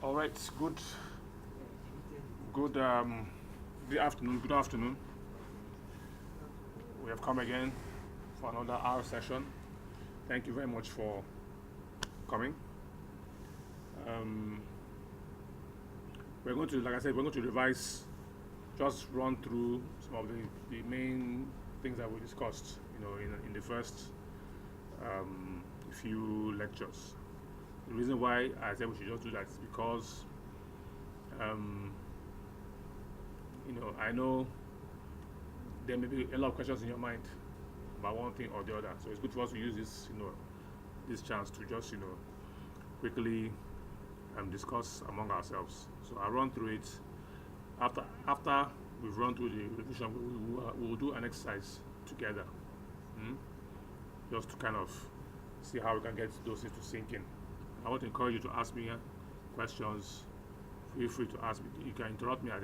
All right, good afternoon. Good afternoon. We have come again for another hour session. Thank you very much for coming. We're going to, like I said, we're going to revise, just run through some of the main things that we discussed, in the first few lectures. The reason why I said we should just do that is because, I know there may be a lot of questions in your mind about one thing or the other. So it's good for us to use this, this chance to just, quickly discuss among ourselves. So I'll run through it. After we've run through the revision, we will do an exercise together, just to kind of see how we can get those things to sink in. I want to encourage you to ask me questions. Feel free to ask me. You can interrupt me at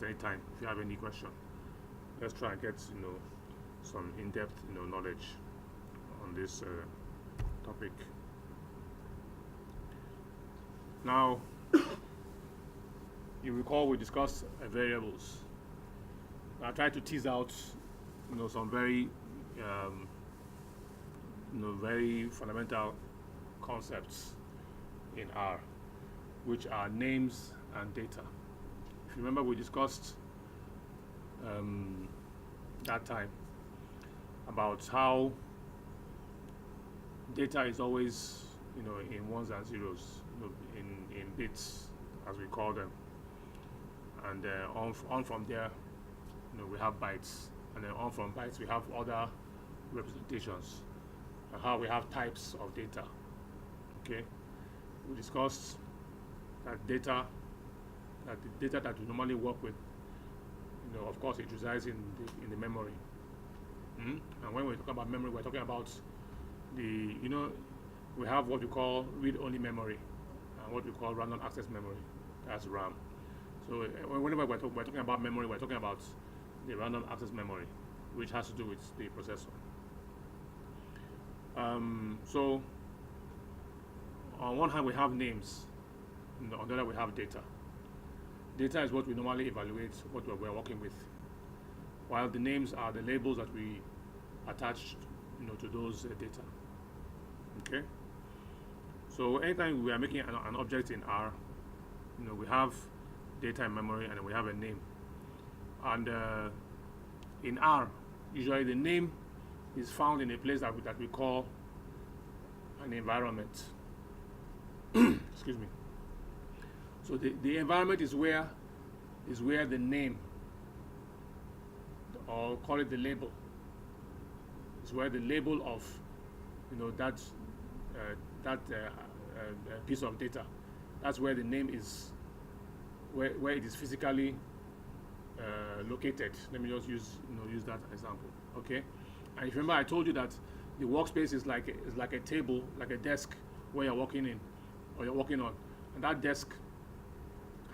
any time if you have any question. Let's try and get some in-depth knowledge on this topic. Now, you recall we discussed variables. I tried to tease out some very very fundamental concepts in R, which are names and data. If you remember, we discussed that time about how data is always in ones and zeros, in bits as we call them, and on from there we have bytes, and then on from bytes we have other representations, and how we have types of data. Okay, we discussed that the data that we normally work with, of course, it resides in the memory. And when we talk about memory, we're talking about we have what we call read-only memory and what we call random access memory. That's RAM. So whenever we're talking about memory, we're talking about the random access memory, which has to do with the processor. So on one hand we have names, on the other we have data. Data is what we normally evaluate, what we're working with, while the names are the labels that we attach to those data. Okay, so anytime we are making an object in R, we have data in memory and then we have a name. And in R, usually the name is found in a place that we call an environment. Excuse me. So the environment is where the name, or call it the label, is where the label of that piece of data, that's where the name is, where it is physically located. Let me just use that example. Okay, and if you remember, I told you that the workspace is like a table, like a desk where you're working in or you're working on, and that desk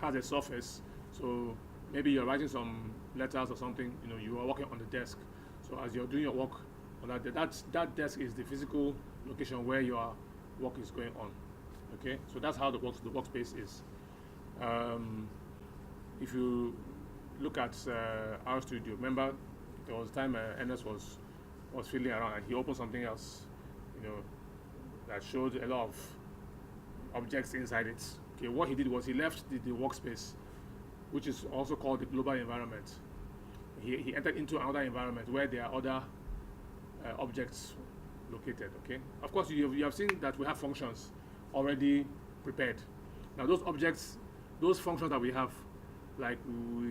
has a surface. So maybe you're writing some letters or something, you are working on the desk. So as you're doing your work on that desk is the physical location where your work is going on. Okay, so that's how the workspace is. If you look at our studio, remember there was a time Ernest was fiddling around and he opened something else, that showed a lot of objects inside it. Okay, what he did was he left the workspace, which is also called the global environment. He entered into another environment where there are other objects located. Okay, of course you have seen that we have functions already prepared. Now those objects, those functions that we have, like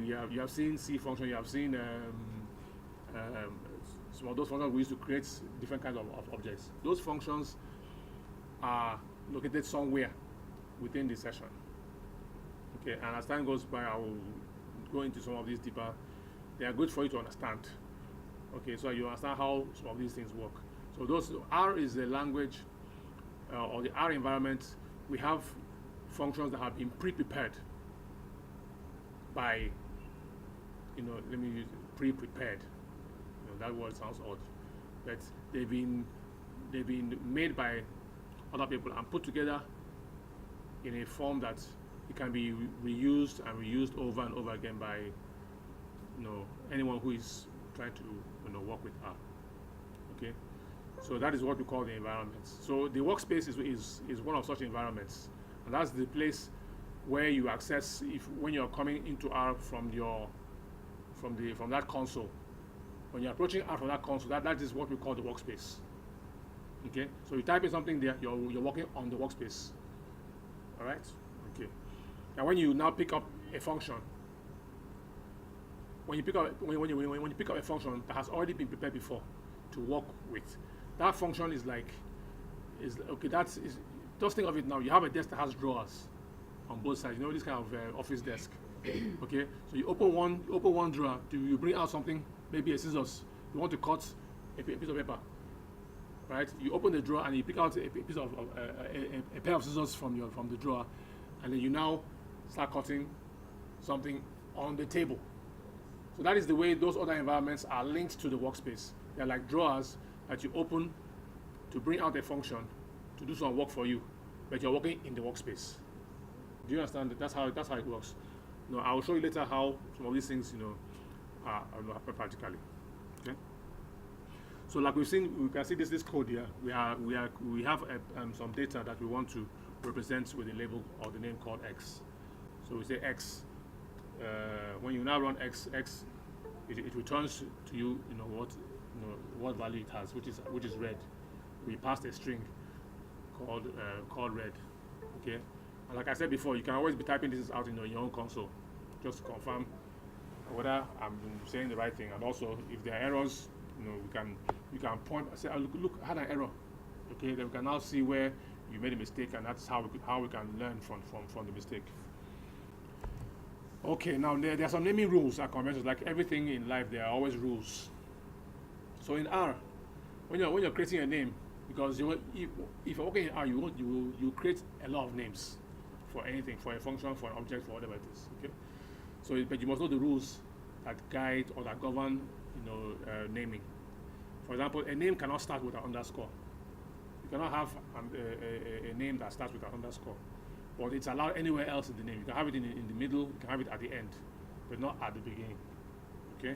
you have seen C function, you have seen some of those functions we use to create different kinds of objects. Those functions are located somewhere within the session. Okay, and as time goes by, I will go into some of these deeper. They are good for you to understand. Okay, so you understand how some of these things work. So R is the language, or the R environment. We have functions that have been pre-prepared by, let me use pre-prepared. That word sounds odd, but they've been made by other people and put together in a form that it can be reused and reused over and over again by anyone who is trying to work with R. Okay, so that is what we call the environments. So the workspace is one of such environments, and that's the place where you access when you're coming into R from that console. When you're approaching R from that console, that is what we call the workspace. Okay, so you type in something there, you're working on the workspace. All right. Okay. Now, when you now pick up a function, when you pick up a function that has already been prepared before to work with, that function is okay. Just think of it now. You have a desk that has drawers on both sides. This kind of office desk. Okay. So you open one drawer. You bring out something, maybe a scissors. You want to cut a piece of paper. Right? You open the drawer and you pick out a piece of a pair of scissors from the drawer, and then you now start cutting something on the table. So that is the way those other environments are linked to the workspace. They're like drawers that you open to bring out a function to do some work for you, but you're working in the workspace. Do you understand that? That's how it works. I will show you later how some of these things happen practically. Okay. So like we've seen, we can see this code here. We have some data that we want to represent with a label or the name called X. So we say X. When you now run X, it returns to you, what value it has, which is red. We passed a string called red. Okay. And like I said before, you can always be typing this out in your own console, just to confirm whether I'm saying the right thing, and also if there are errors, you can point and say, oh, look, I had an error. Okay, then we can now see where you made a mistake, and that's how we can learn from the mistake. Okay, now there are some naming rules and conventions. Like everything in life, there are always rules. So in R, when you're creating a name, because if you're working in R, you create a lot of names for anything, for a function, for an object, for whatever it is. Okay, so but you must know the rules that guide or that govern naming. For example, a name cannot start with an underscore. You cannot have a name that starts with an underscore, but it's allowed anywhere else in the name. You can have it in the middle, you can have it at the end, but not at the beginning. Okay?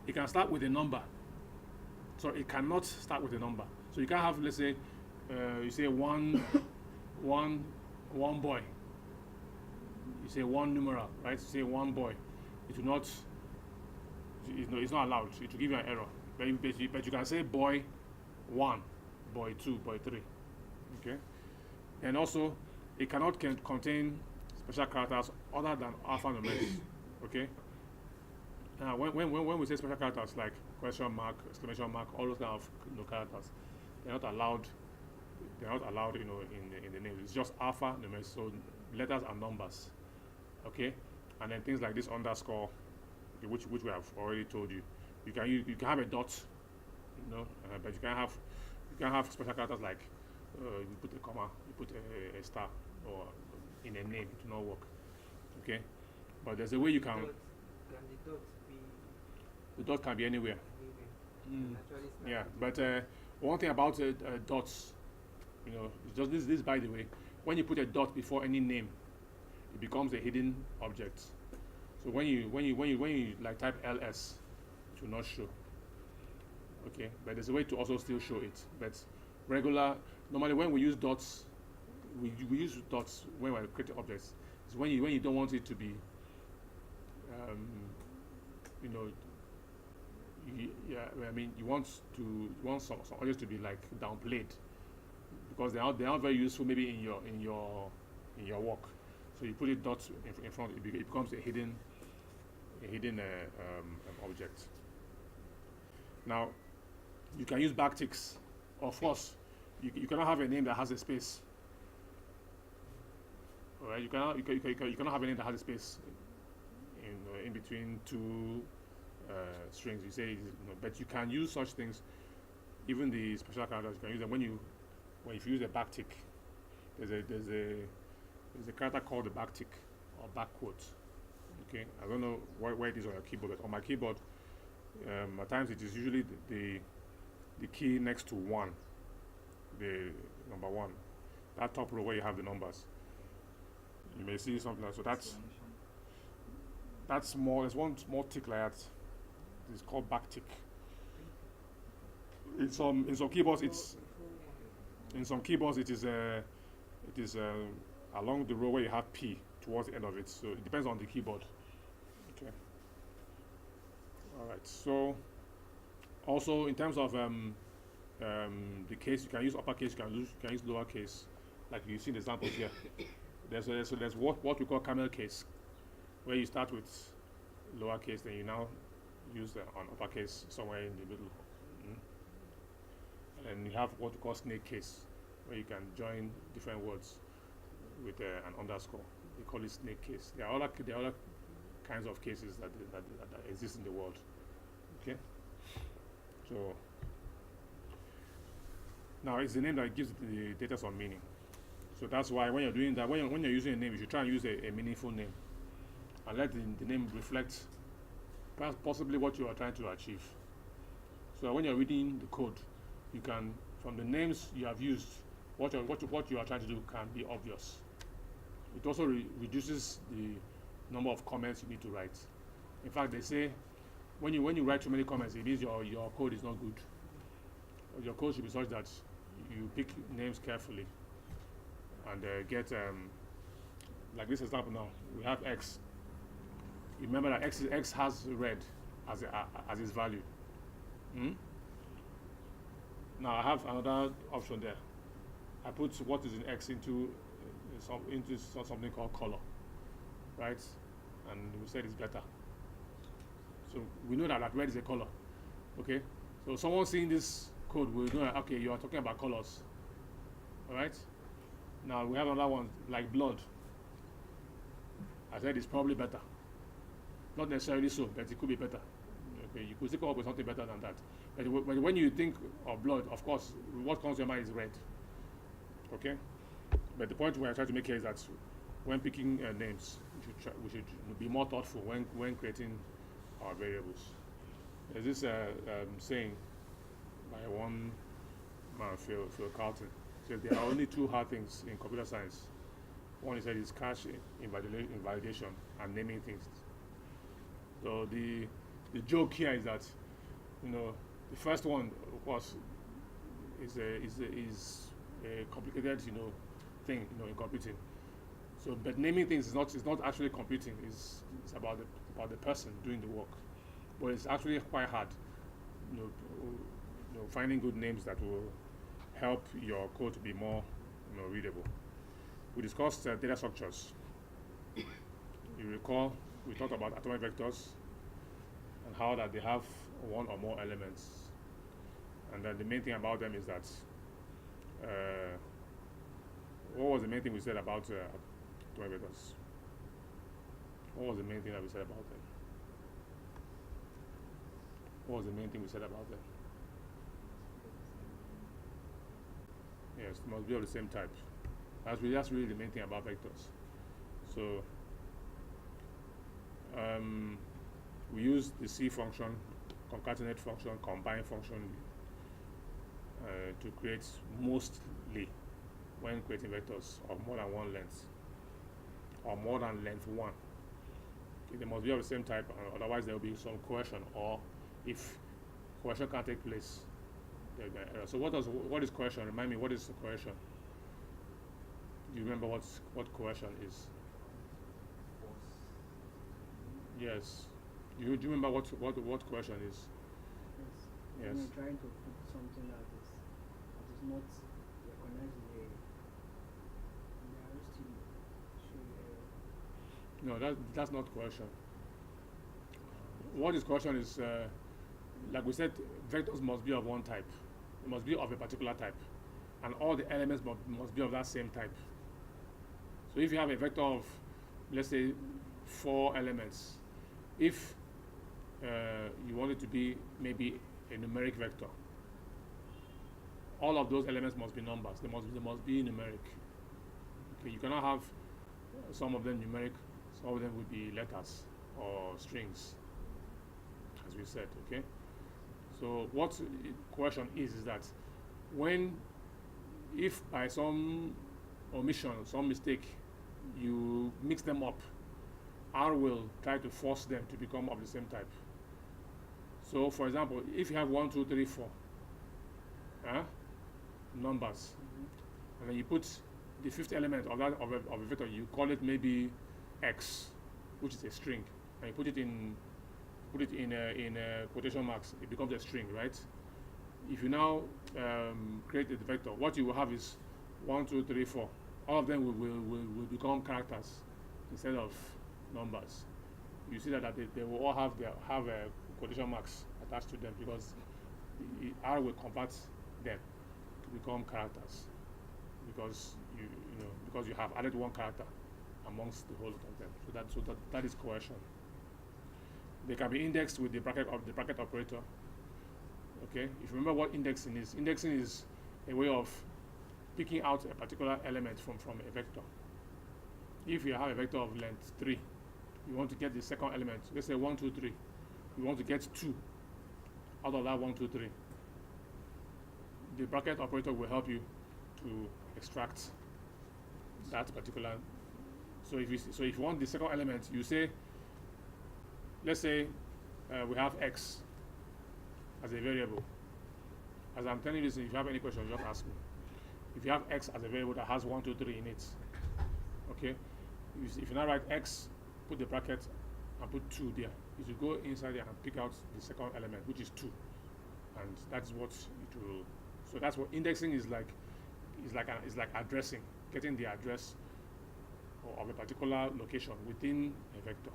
It can start with a number, so it cannot start with a number. So you can have, let's say, you say one boy. You say one numeral, right? You say one boy. It will not. It's not allowed. It will give you an error. But you can say boy 1, boy 2, boy 3. Okay? And also, it cannot contain special characters other than alphanumeric. Okay? When we say special characters like question mark, exclamation mark, all those kind of characters, they're not allowed. They're not allowed, in the name. It's just alphanumeric, so letters and numbers. Okay? And then things like this underscore, which we have already told you. You can have a dot, but you can have special characters like you put a comma, you put a star, or in a name. It will not work. Okay, but there's a way you can. Can the dot be? The dot can be anywhere. Yeah, but one thing about dots, it's just this by the way. When you put a dot before any name, it becomes a hidden object. So when you like type ls, it will not show. Okay, but there's a way to also still show it. But normally when we use dots, we use dots when we're creating objects. It's when you don't want it to be, you want some objects to be like downplayed because they are very useful maybe in your work. So you put it dots in front, it becomes a hidden object. Now, you can use backticks. Of course, you cannot have a name that has a space. All right, you cannot have a name that has a space in between two strings. You say, but you can use such things. Even the special characters, you can use them if you use a backtick. There's a character called the backtick or backquote. Okay, I don't know where it is on your keyboard, but on my keyboard, at times it is usually the key next to 1, the number 1, that top row where you have the numbers. You may see something like so. That's small. There's one small tick like that. It's called back tick. In some keyboards it is along the row where you have P towards the end of it. So it depends on the keyboard. Okay. All right. So also in terms of the case, you can use uppercase, you can use lowercase, like you see the examples here. There's what we call camel case, where you start with lowercase, then you now use on uppercase somewhere in the middle. And you have what we call snake case, where you can join different words with an underscore. They call it snake case. There are other kinds of cases that exist in the world. Okay. So now it's the name that gives the data some meaning. So that's why when you're doing that, when you're using a name, you should try and use a meaningful name, and let the name reflect possibly what you are trying to achieve. So when you're reading the code, you can, from the names you have used, what you are trying to do can be obvious. It also reduces the number of comments you need to write. In fact, they say when you write too many comments, it means your code is not good. Your code should be such that you pick names carefully and get like this example now. We have X. You remember that X has red as its value. Now I have another option there. I put what is in X into something called color, right? And we said it's better. So we know that red is a color. Okay. So someone seeing this code will know that, okay, you are talking about colors. All right. Now we have another one like blood. I said it's probably better. Not necessarily so, but it could be better. Okay, you could still come up with something better than that. But when you think of blood, of course, what comes to your mind is red. Okay? But the point we're trying to make here is that when picking names, we should be more thoughtful when creating our variables. There's this saying by one man, Phil Carlton. Says there are only two hard things in computer science. One he said is cache invalidation and naming things. So the joke here is that, the first one, of course, is a complicated, thing, in computing. So, but naming things is not actually computing. It's about the person doing the work. But it's actually quite hard, finding good names that will help your code to be more, readable. We discussed data structures. You recall we talked about atomic vectors and how that they have one or more elements. And then the main thing about them is that what was the main thing we said about atomic vectors? What was the main thing that we said about them? What was the main thing we said about them? Yes, it must be of the same type. That's really the main thing about vectors. So we use the C function, concatenate function, combine function to create mostly when creating vectors of more than one length or more than length one. Okay, they must be of the same type, otherwise there will be some coercion, or if coercion can't take place, there will be an error. So what is coercion? Remind me, what is coercion? Do you remember what coercion is? Yes. Do you remember what coercion is? Yes. Yes. When you're trying to put something that is not recognized No, that's not coercion. What is coercion is, like we said, vectors must be of one type. They must be of a particular type. And all the elements must be of that same type. So if you have a vector of, let's say, 4 elements, if you want it to be maybe a numeric vector, all of those elements must be numbers. They must be numeric. Okay, you cannot have some of them numeric, some of them would be letters or strings, as we said. Okay. So what coercion is that if by some omission, some mistake, you mix them up, R will try to force them to become of the same type. So, for example, if you have 1, 2, 3, 4 numbers, and then you put the fifth element of that of a vector, you call it maybe X, which is a string, and you put it in quotation marks, it becomes a string, right? If you now create a vector, what you will have is 1, 2, 3, 4. All of them will become characters instead of numbers. You see that they will all have quotation marks attached to them, because R will convert them to become characters, because you have added one character amongst the whole of them. So that is coercion. They can be indexed with the bracket operator. Okay, if you remember what indexing is a way of picking out a particular element from a vector. If you have a vector of length 3, you want to get the second element, let's say 1, 2, 3. You want to get 2 out of that 1, 2, 3. The bracket operator will help you to extract that particular. So if you want the second element, you say, let's say we have X as a variable. As I'm telling you this, if you have any questions, just ask me. If you have X as a variable that has 1, 2, 3 in it, okay? If you now write X, put the bracket and put 2 there. You should go inside there and pick out the second element, which is 2. And that's what it will. So that's what indexing is like. It's like addressing, getting the address of a particular location within a vector.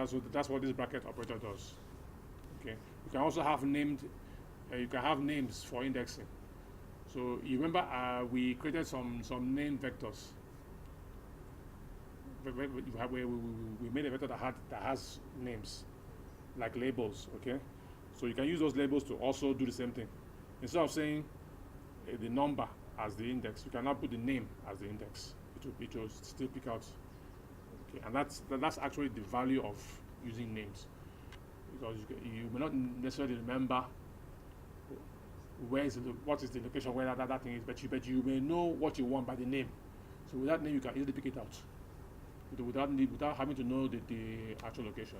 So that's what this bracket operator does. Okay. You can also have named. You can have names for indexing. So you remember we created some named vectors. We made a vector that has names, like labels. Okay. So you can use those labels to also do the same thing. Instead of saying the number as the index, you can now put the name as the index. It will still pick out. Okay, and that's actually the value of using names, because you may not necessarily remember what is the location where that thing is, but you may know what you want by the name. So with that name, you can easily pick it out without having to know the actual location.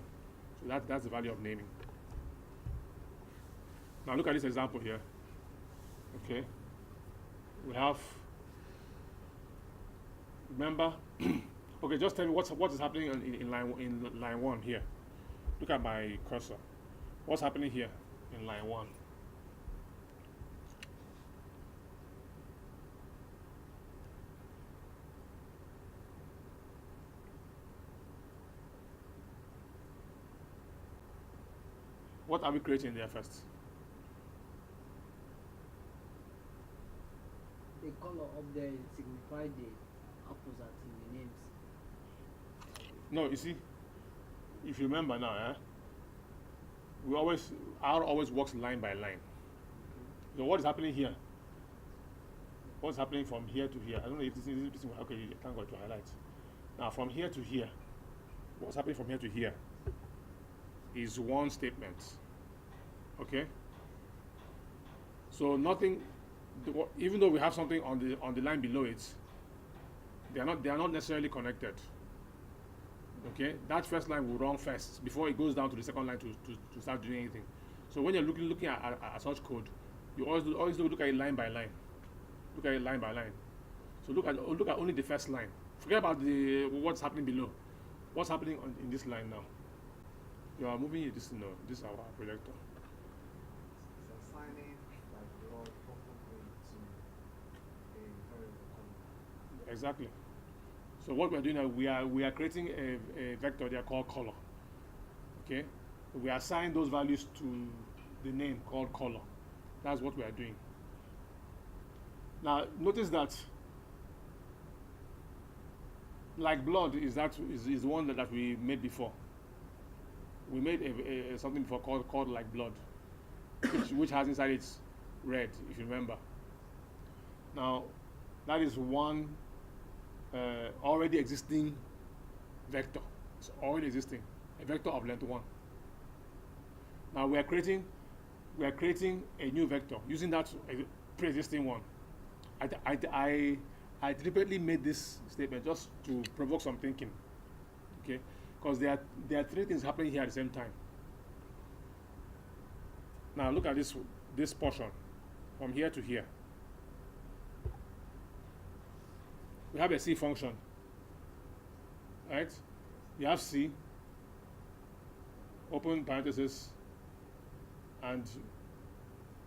So that's the value of naming. Now look at this example here. Okay, we have. Remember, okay, just tell me what is happening in line 1 here. Look at my cursor. What's happening here in line 1? What are we creating there first? The color up there signifies the apples that in the names. No, you see, if you remember now, R always works line by line. So what is happening here? What's happening from here to here? I don't know if this is okay. Thank God to highlight. Now from here to here, what's happening from here to here is one statement. Okay. So nothing. Even though we have something on the line below it, they are not necessarily connected. Okay, that first line will run first before it goes down to the second line to start doing anything. So when you're looking at such code, you always look at it line by line. Look at it line by line. So look at only the first line. Forget about what's happening below. What's happening in this line now? You are moving this. No, this is our projector. It's assigning like blood properly to a variable color. Exactly. So what we're doing now, we are creating a vector there called color. Okay, we assign those values to the name called color. That's what we are doing. Now notice that, like blood is the one that we made before. We made something before called like blood, which has inside it red, if you remember. Now that is one already existing vector. It's already existing, a vector of length 1. Now we are creating a new vector using that pre-existing one. I I deliberately made this statement just to provoke some thinking. Okay? Because there are three things happening here at the same time. Now look at this portion from here to here. We have a C function, right? You have C, open parenthesis, and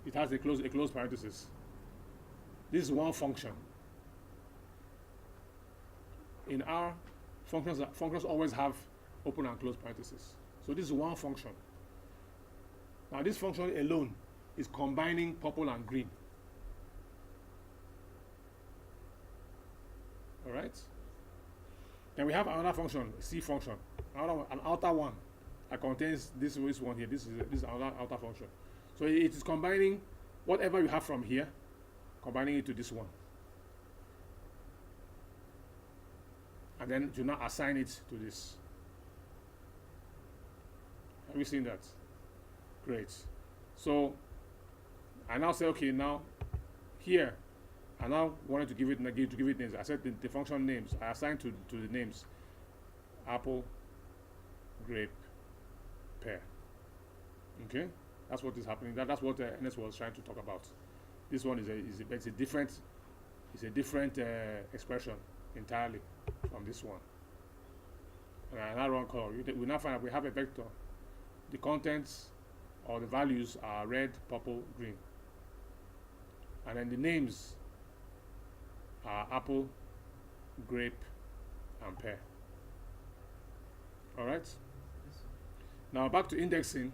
it has a closed parenthesis. This is one function. In R, functions always have open and closed parentheses. So this is one function. Now this function alone is combining purple and green. All right. Then we have another function, C function, an outer one that contains this one here. This is another outer function. So it is combining whatever you have from here, combining it to this one, and then to now assign it to this. Have you seen that? Great. So I now say, okay, now here I now wanted to give it names. I said the function names. I assigned to the names apple, grape, pear. Okay, that's what is happening. That's what Ernest was trying to talk about. This one is a different expression entirely from this one. And another one color. We now find that we have a vector. The contents or the values are red, purple, green, and then the names are apple, grape, and pear. All right. Now back to indexing.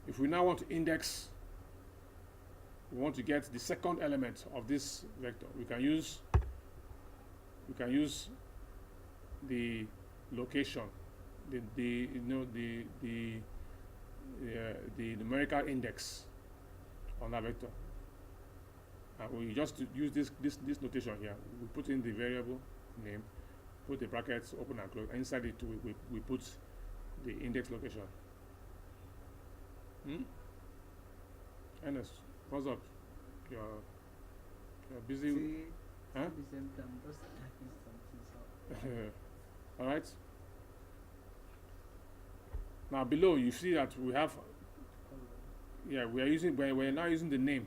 If we now want to index, we want to get the second element of this vector. We can use the location, the numerical index on that vector. And we just use this notation here. We put in the variable name, put the brackets open and close, and inside it we put the index location. Ernest, what's up? You're busy. See, huh? at the same time, just typing something. So. All right. Now below you see that we have. Yeah, we're now using the name.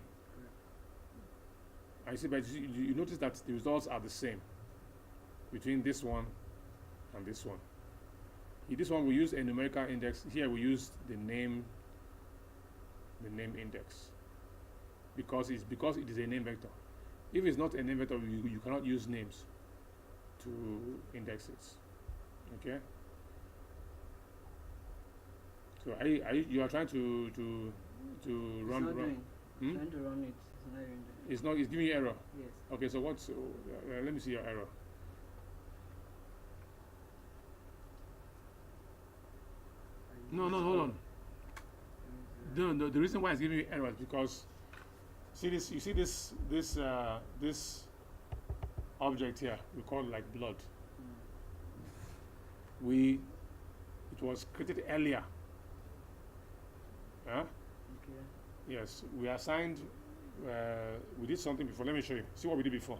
I see, but you notice that the results are the same between this one and this one. In this one we use a numerical index. Here we use the name index because it is a name vector. If it's not a name vector, you cannot use names to index it. Okay. So you are trying to run. Trying to run it. It's not. It's giving you error. Yes. Okay. So what's? Let me see your error. No, hold on. No, the reason why it's giving you error is because you see this object here, we call it like blood. It was created earlier. Huh? Okay. Yes, we assigned. We did something before. Let me show you. See what we did before.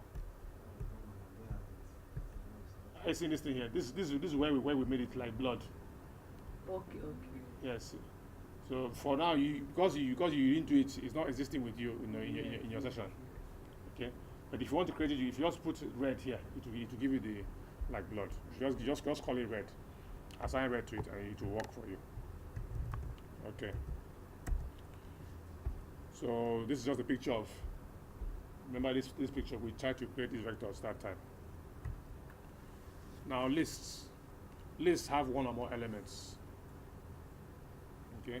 I see this thing here. This is where we made it like blood. Okay. Yes. So for now, because you didn't do it, it's not existing with you, in your session. Okay. But if you want to create it, if you just put red here, it will give you the like blood. You just call it red. Assign red to it, and it will work for you. Okay. So this is just a picture of. Remember this picture? We tried to create these vectors that time. Now lists have one or more elements. Okay,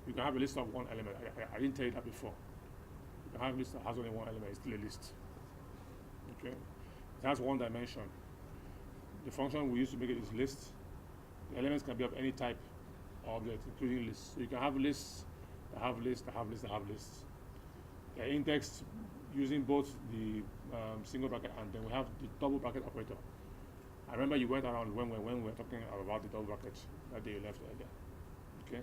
you can have a list of one element. I didn't tell you that before. You can have a list that has only one element. It's still a list. Okay, it has one dimension. The function we use to make it is list. The elements can be of any type or object, including lists. So you can have lists that have lists that have lists that have lists. They're indexed using both the single bracket and then we have the double bracket operator. I remember you went around when we were talking about the double bracket that day you left earlier. Okay,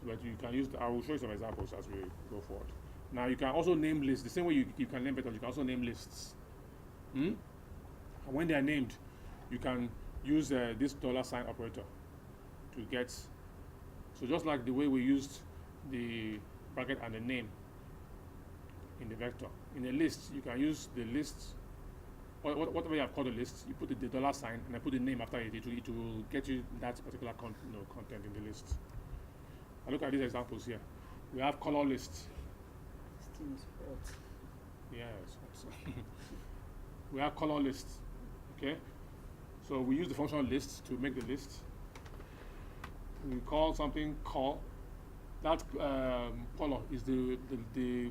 so but you can use. I will show you some examples as we go forward. Now you can also name lists the same way you can name vectors. You can also name lists. And when they are named, you can use this $sign operator to get. So just like the way we used the bracket and the name in the vector, in a list, you can use the list, whatever you have called a list, you put the $sign and I put the name after it. It will get you that particular content in the list. Now look at these examples here. We have color list. This thing is hot. Yes. We have color list. Okay. So we use the function list to make the list. We call something call. That color is the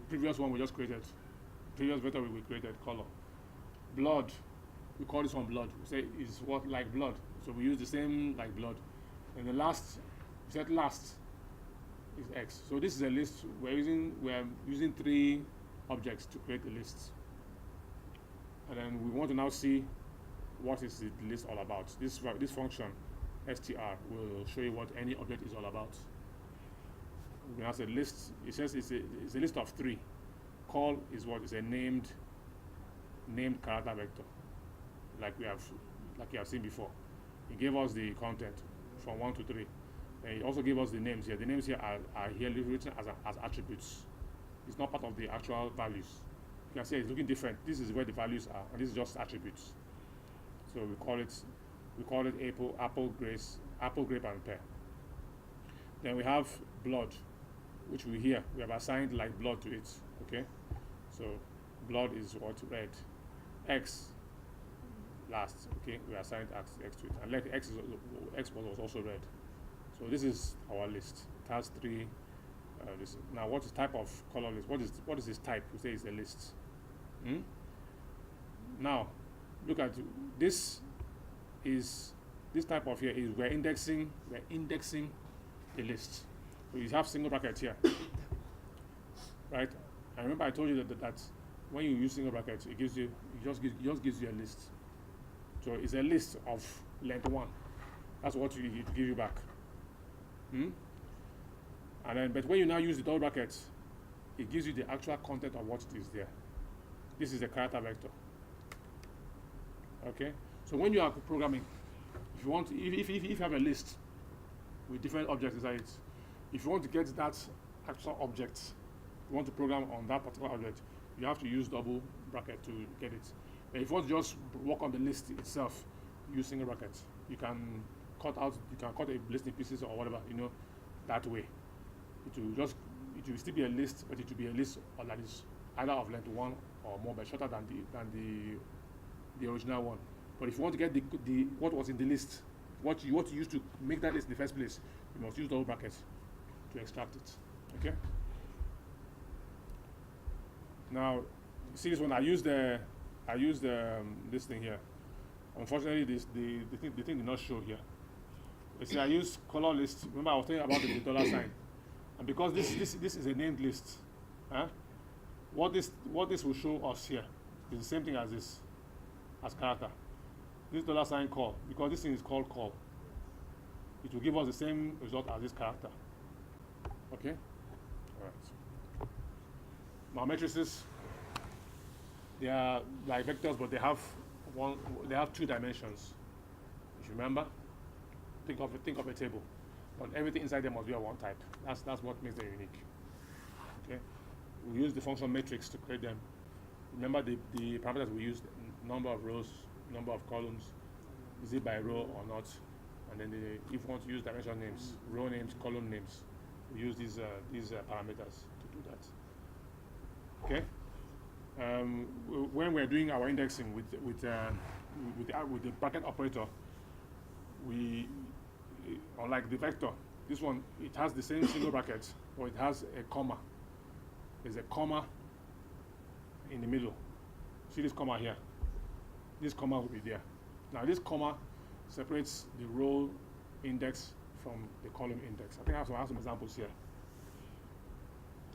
previous one we just created. Previous vector we created, color. Blood, we call this one blood. We say is what like blood. So we use the same like blood. And the last, we said last is X. So this is a list. We're using 3 objects to create the list. And then we want to now see what is the list all about. This function str will show you what any object is all about. We have a list. It says it's a list of 3. Call is what is a named character vector, like you have seen before. It gave us the content from 1 to 3. And it also gave us the names here. The names here are here written as attributes. It's not part of the actual values. You can see it's looking different. This is where the values are, and this is just attributes. So we call it apple, grape, and pear. Then we have blood, which we have assigned like blood to it. Okay, so blood is what red. X last. Okay, we assigned X to it, and like X was also red. So this is our list. It has 3. Now, what is type of color list? What is this type? We say it's a list. Now, look at this. This type of here is we're indexing the list. So you have single bracket here, right? And remember I told you that when you use single brackets, it just gives you a list. So it's a list of length 1. That's what it give you back. And then, but when you now use the double brackets, it gives you the actual content of what it is there. This is the character vector. Okay. So when you are programming, if you want, if you have a list with different objects inside it, if you want to get that actual object, you want to program on that particular object, you have to use double bracket to get it. And if you want to just work on the list itself, use single brackets. You can cut a list in pieces or whatever, that way. It will still be a list, but it will be a list that is either of length 1 or more, but shorter than the original one. But if you want to get the what was in the list, what you used to make that list in the first place, you must use double brackets to extract it. Okay. Now, see this one. I used this thing here. Unfortunately, the thing did not show here. You see, I used color list. Remember, I was telling you about the $sign, and because this is a named list, what this will show us here is the same thing as this, as character. This $sign call, because this thing is called call, it will give us the same result as this character. Okay. All right. Now matrices, they are like vectors, but they have 2 dimensions. If you remember, think of a table, but everything inside them must be of one type. That's what makes them unique. Okay. We use the function matrix to create them. Remember the parameters we used: number of rows, number of columns, is it by row or not, and then if you want to use dimension names, row names, column names, we use these parameters to do that. Okay. When we're doing our indexing with the bracket operator, we, unlike the vector, this one, it has the same single bracket, or it has a comma. There's a comma in the middle. See this comma here? This comma will be there. Now this comma separates the row index from the column index. I think I have some examples here.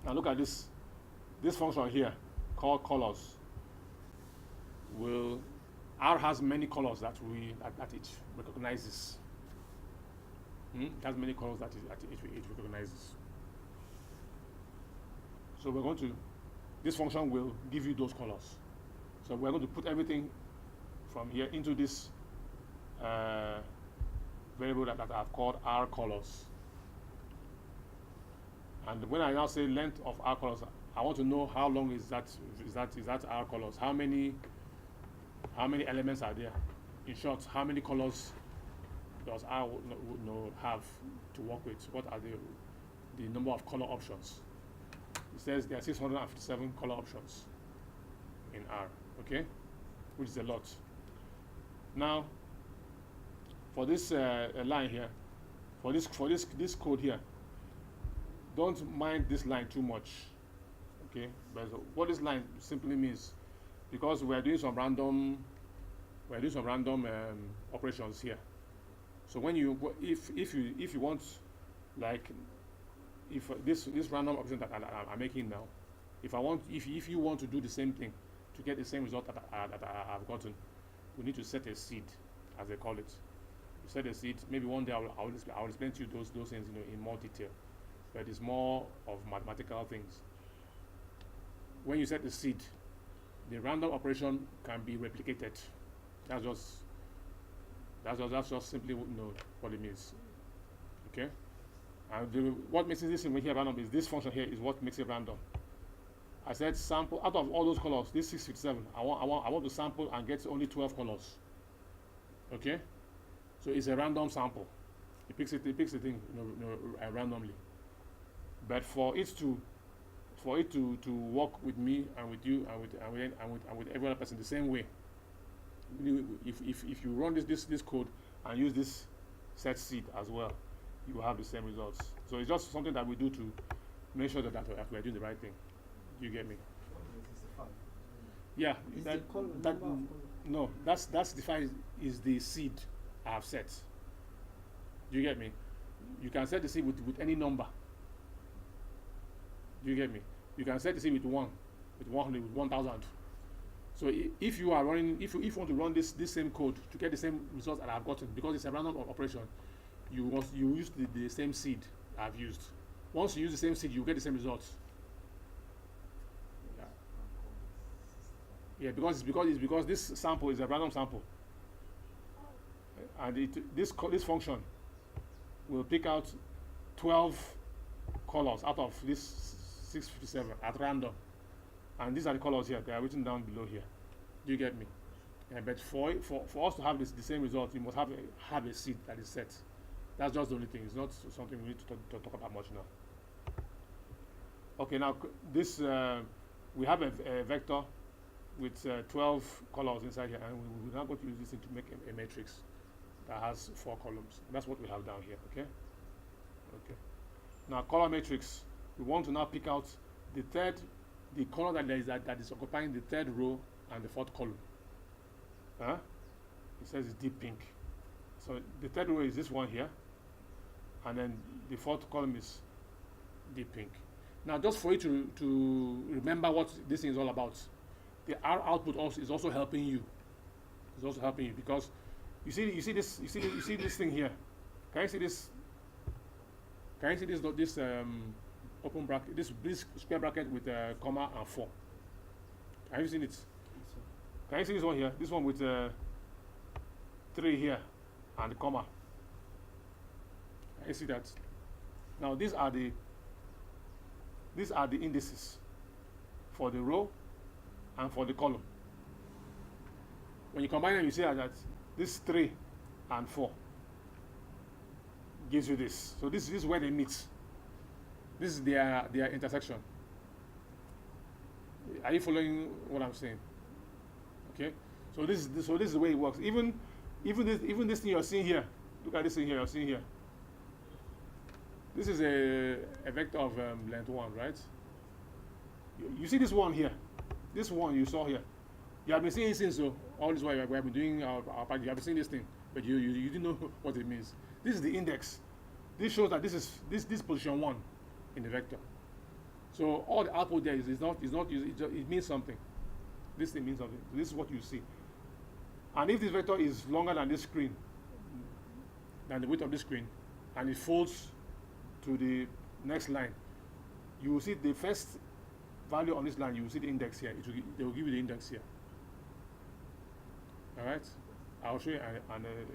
Now look at this function here called colors. R has many colors that it recognizes. It has many colors that it recognizes. So this function will give you those colors. So we're going to put everything from here into this variable that I've called R colors. And when I now say length of R colors, I want to know how long is that R colors. How many elements are there? In short, how many colors does R have to work with? What are the number of color options? It says there are 657 color options in R, okay, which is a lot. Now, for this line here, for this code here, don't mind this line too much, okay? But what this line simply means, because we're doing some random operations here. So when if you want, like, if this random operation that I'm making now, if you want to do the same thing to get the same result that I've gotten, we need to set a seed, as they call it. You set a seed. Maybe one day I'll explain to you those things, in more detail. But it's more of mathematical things. When you set the seed, the random operation can be replicated. That's just simply what it means. Okay. And what makes this thing here random is this function here is what makes it random. I said sample out of all those colors. This 657. I want to sample and get only 12 colors. Okay. So it's a random sample. It picks the thing randomly. But for it to work with me and with you and with every other person the same way, if you run this code and use this set seed as well, you will have the same results. So it's just something that we do to make sure that we're doing the right thing. You get me? Yeah. No, that's defined is the seed I have set. Do you get me? You can set the seed with any number. Do you get me? You can set the seed with 1, with 100, with 1,000. So if you are running, if you want to run this same code to get the same results that I've gotten, because it's a random operation, you use the same seed I've used. Once you use the same seed, you get the same results. Yeah, because this sample is a random sample, and this function will pick out 12 colors out of this 657 at random, and these are the colors here. They are written down below here. Do you get me? But for us to have the same result, you must have a seed that is set. That's just the only thing. It's not something we need to talk about much now. Okay, now this we have a vector with 12 colors inside here, and we're now going to use this thing to make a matrix that has 4 columns. That's what we have down here. Okay. Now color matrix. We want to now pick out the color that is occupying the 3rd row and the 4th column. It says it's deep pink. So the 3rd row is this one here, and then the 4th column is deep pink. Now, just for you to remember what this thing is all about, the R output is also helping you. It's also helping you because you see this thing here. Can you see this? Can you see this open bracket, this square bracket with a comma and 4? Have you seen it? Can you see this one here? This one with 3 here and comma. Can you see that? Now these are the indices for the row and for the column. When you combine them, you see that this 3 and 4 gives you this. So this is where they meet. This is their intersection. Are you following what I'm saying? Okay. So this is the way it works. Even this thing you're seeing here. Look at this thing here. You're seeing here. This is a vector of length 1, right? You see this one here. This one you saw here. You have been seeing it since all this while we have been doing our part. You have been seeing this thing, but you didn't know what it means. This is the index. This shows that this is this position 1 in the vector. So all the output there is not it means something. This thing means something. This is what you see. And if this vector is longer than this screen, than the width of this screen, and it folds to the next line, you will see the first value on this line. You will see the index here. They will give you the index here. All right, I'll show you an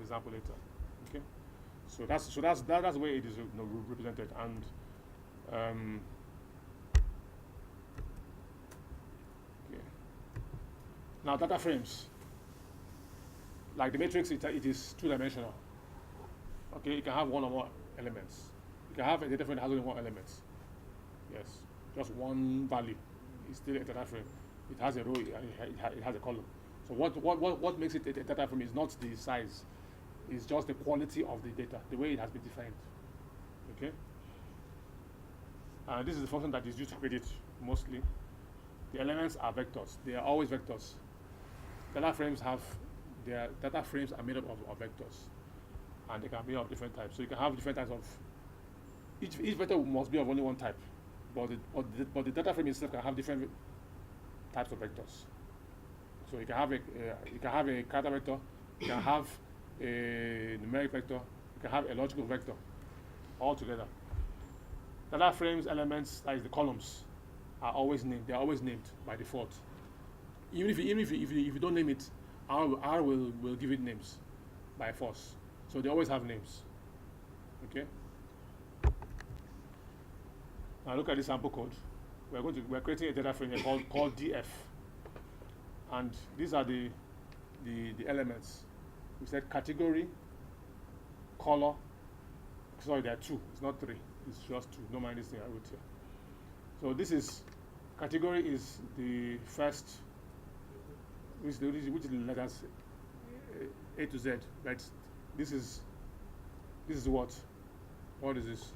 example later. Okay, so that's the way it is represented. And okay, now data frames, like the matrix, it is two-dimensional. Okay, you can have one or more elements. You can have a data frame that has only one element. Yes, just one value. It's still a data frame. It has a row. It has a column. So what makes it a data frame is not the size. It's just the quality of the data, the way it has been defined. Okay. This is the function that is used to create it mostly. The elements are vectors. They are always vectors. Data frames are made up of vectors, and they can be of different types. So you can have different types of each vector must be of only one type, but the data frame itself can have different types of vectors. So you can have a character vector, you can have a numeric vector, you can have a logical vector, all together. Data frames elements, that is the columns, are always named. They are always named by default. Even if you don't name it, R will give it names by force. So they always have names. Okay. Now look at this sample code. We're creating a data frame here called DF, and these are the elements. We said category, color. Sorry, there are two. It's not three. It's just two. Don't mind this thing I wrote here. So this is category is the first, which is the letters A to Z. Right. This is what? What is this?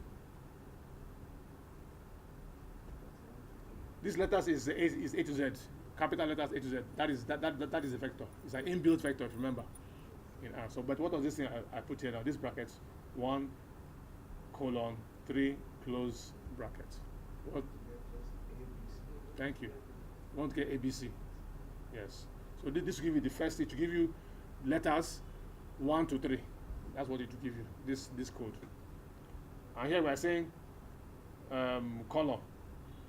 These letters is A to Z, capital letters A to Z. That is a vector. It's an inbuilt vector, if you remember, in R. So, but what was this thing I put here now? This bracket, 1:3 close bracket. What? Thank you. We want to get ABC. Yes. So this will give you the first. It will give you letters 1 to 3. That's what it will give you. This code. And here we are saying color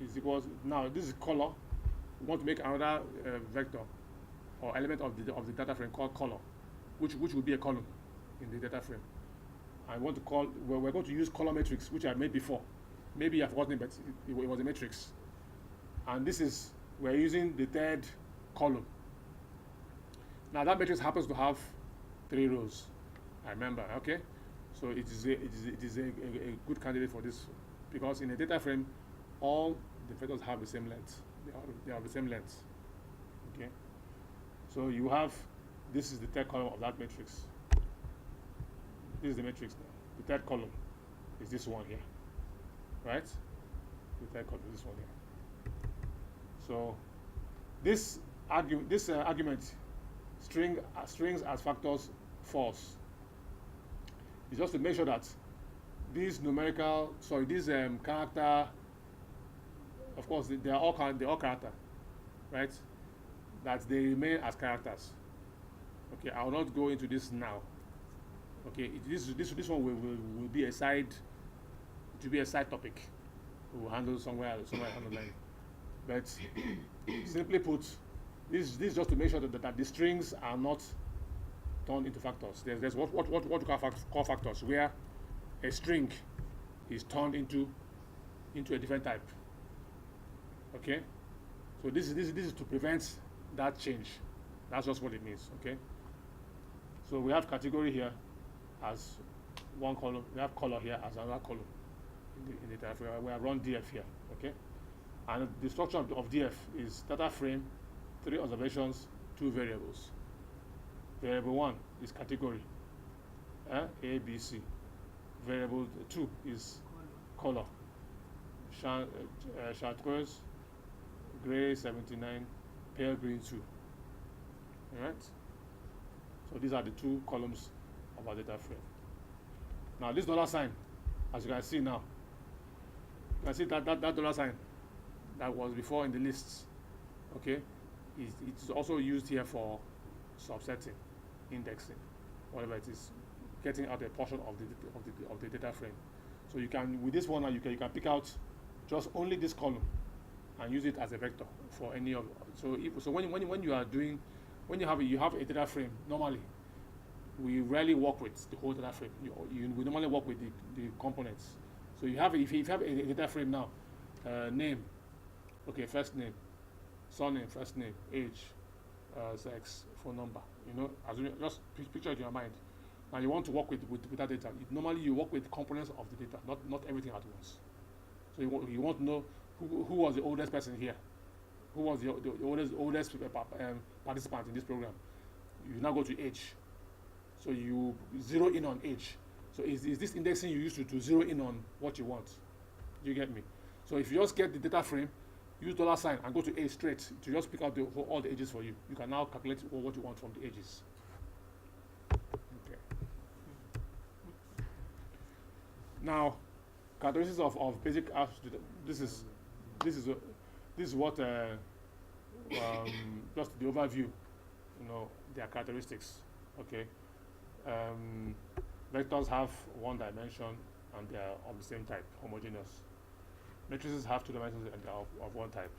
is equals, now this is color. We want to make another vector or element of the data frame called color, which will be a column in the data frame. I want to call, we're going to use color matrix, which I made before. Maybe you have forgotten, but it was a matrix. And we're using the third column. Now that matrix happens to have 3 rows. I remember, okay? So it is a good candidate for this, because in a data frame, all the vectors have the same length. They are the same length. Okay. So you have, this is the third column of that matrix. This is the matrix now. The third column is this one here, right? The third column is this one here. So this argument, strings as factors false, is just to make sure that these character, of course, they are all character, right? That they remain as characters. Okay, I will not go into this now. Okay, this one will be a side. It will be a side topic. We will handle somewhere down the line. But simply put, this is just to make sure that the strings are not turned into factors. There's what we call factors, where a string is turned into a different type. Okay, so this is to prevent that change. That's just what it means. Okay, so we have category here as one column. We have color here as another column in the data frame. We have run DF here. Okay, and the structure of DF is data frame, 3 observations, 2 variables. Variable 1 is category, A, B, C. Variable 2 is color, chartreuse, gray 79, pale green 2. Alright? So these are the 2 columns of our data frame. Now this dollar sign, as you can see now, you can see that dollar sign that was before in the lists, okay, it's also used here for subsetting, indexing, whatever it is, getting out a portion of the data frame. So you can, with this one now, you can pick out just only this column and use it as a vector for any of. So when you are doing when you have a data frame, normally we rarely work with the whole data frame. We normally work with the components. So if you have a data frame now, name, okay, first name, surname, first name, age, sex, phone number. Just picture it in your mind. Now you want to work with that data. Normally you work with components of the data, not everything at once. So you want to know who was the oldest person here, who was the oldest participant in this program. You now go to age. So you zero in on age. So is this indexing you use to zero in on what you want? Do you get me? So if you just get the data frame, use $sign and go to age straight to just pick out all the ages for you. You can now calculate what you want from the ages. Okay. Now, characteristics of basic apps. This is what just the overview. Their characteristics. Okay. Vectors have one dimension and they are of the same type, homogeneous. Matrices have two dimensions and they are of one type.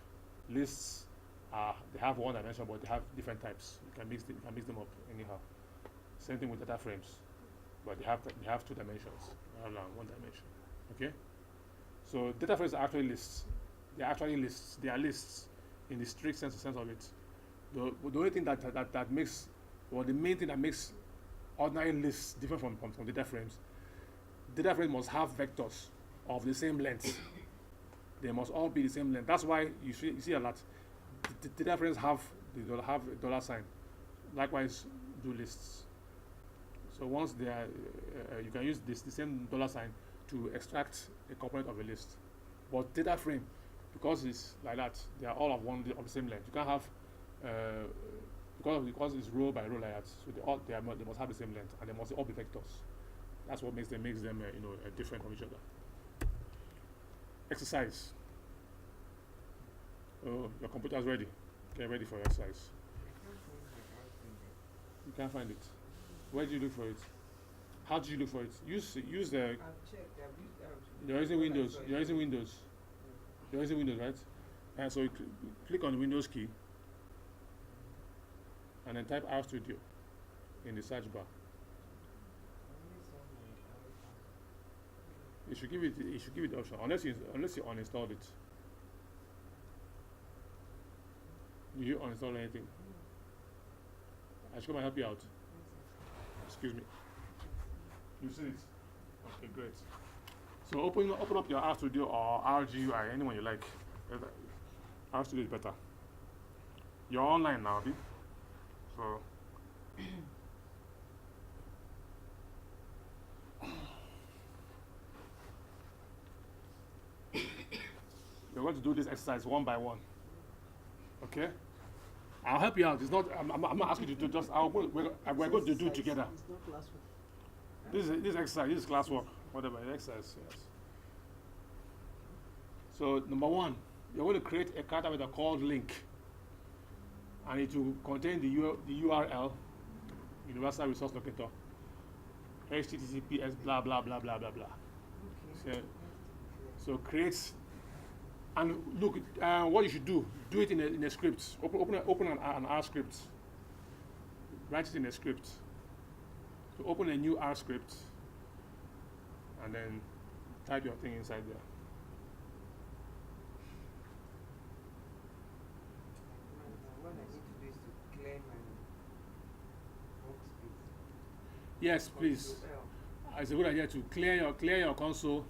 Lists they have one dimension but they have different types. You can mix them up anyhow. Same thing with data frames, but they have two dimensions rather than one dimension. Okay. So data frames are actually lists. They are actually lists. They are lists in the strict sense of it. The only thing that makes, or the main thing that makes ordinary lists different from data frames must have vectors of the same length. They must all be the same length. That's why you see a lot. The data frames have a $sign. Likewise, do lists. So once they are, you can use the same $sign to extract a component of a list. But data frame, because it's like that, they are all of the same length. You can't have because it's row by row like that. So they must have the same length, and they must all be vectors. That's what makes them different from each other. Exercise. Oh, your computer is ready. Get ready for your exercise. You can't find it. Where did you look for it? How did you look for it? Use the. I've checked. You're using Windows. You're using Windows. You're using Windows, right? And so you click on the Windows key, and then type RStudio in the search bar. It should give it the option unless you uninstalled it. Did you uninstall anything? I should come and help you out. Excuse me. You see it? Okay, great. So open up your RStudio or RGUI, anyone you like. RStudio is better. You're online now, Abby. So you're going to do this exercise one by one. Okay? I'll help you out. It's not. I'm not asking you to do just. We're going to do it together. It's not classwork. This exercise. This is classwork. Whatever exercise. Yes. So number one, you're going to create a character with a called link, and it will contain the URL, Universal Resource Locator, HTTPS blah blah blah blah blah blah. Okay. So create. And look, what you should do it in a script. Open an R script. Write it in a script. So open a new R script, and then type your thing inside there. What I need to do is to clear my workspace. Yes, please. It's a good idea to clear your console,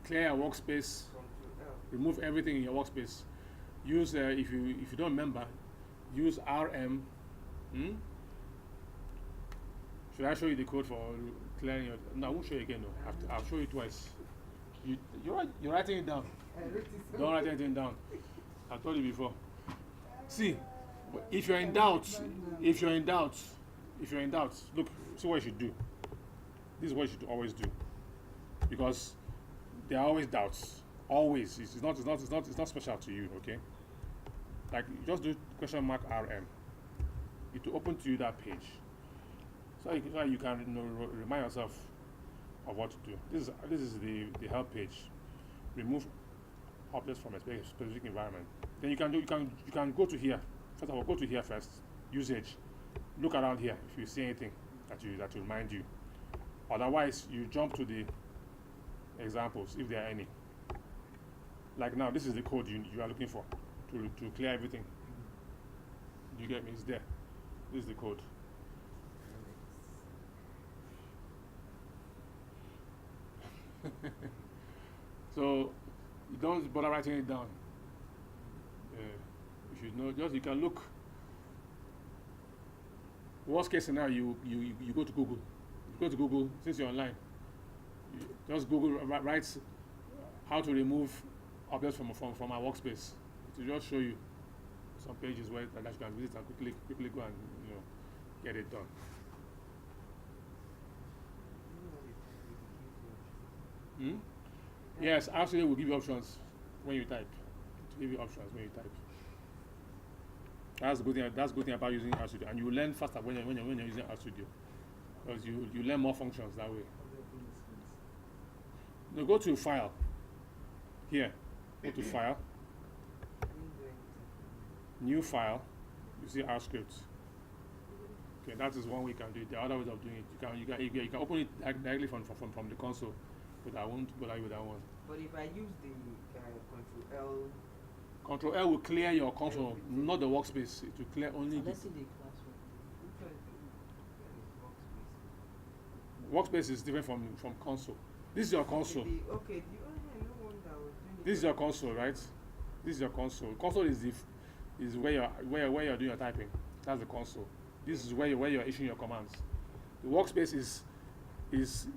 clear your workspace. Remove everything in your workspace. Use if you don't remember, use RM. Should I show you the code for clearing your? No, I won't show you again. No, I'll show you twice. You're writing it down. Don't write anything down. I told you before. See, if you're in doubt, look. See what you should do. This is what you should always do, because there are always doubts. Always, it's not special to you, okay? Like, just do $RM. It will open to you that page, so you can remind yourself of what to do. This is the help page. Remove objects from a specific environment. Then you can go to here. First of all, go to here first. usage, look around here if you see anything that will remind you. Otherwise, you jump to the examples if there are any. Like now, this is the code you are looking for to clear everything. You get me? It's there. This is the code. So you don't bother writing it down. You should know. Just you can look. Worst case scenario, you go to Google. You go to Google since you're online. You just Google writes how to remove objects from our workspace. It will just show you some pages where that you can visit and quickly go and get it done. Yes, actually, will give you options when you type. To give you options when you type. That's the good thing. That's good thing about using RStudio, and you learn faster when you're using RStudio, because you learn more functions that way. Now go to File. Here, go to File. New File. You see RScript. Okay, that is one way you can do it. There are other ways of doing it. You can open it directly from the console, but I won't bother you with that one. But if I use the Control L. Control L will clear your console, not the workspace. It will clear only Let's see the classroom. Workspace is different from console. This is your console. Okay, This is your console, right? This is your console. Console is where you're doing your typing. That's the console. This is where you're issuing your commands. The workspace is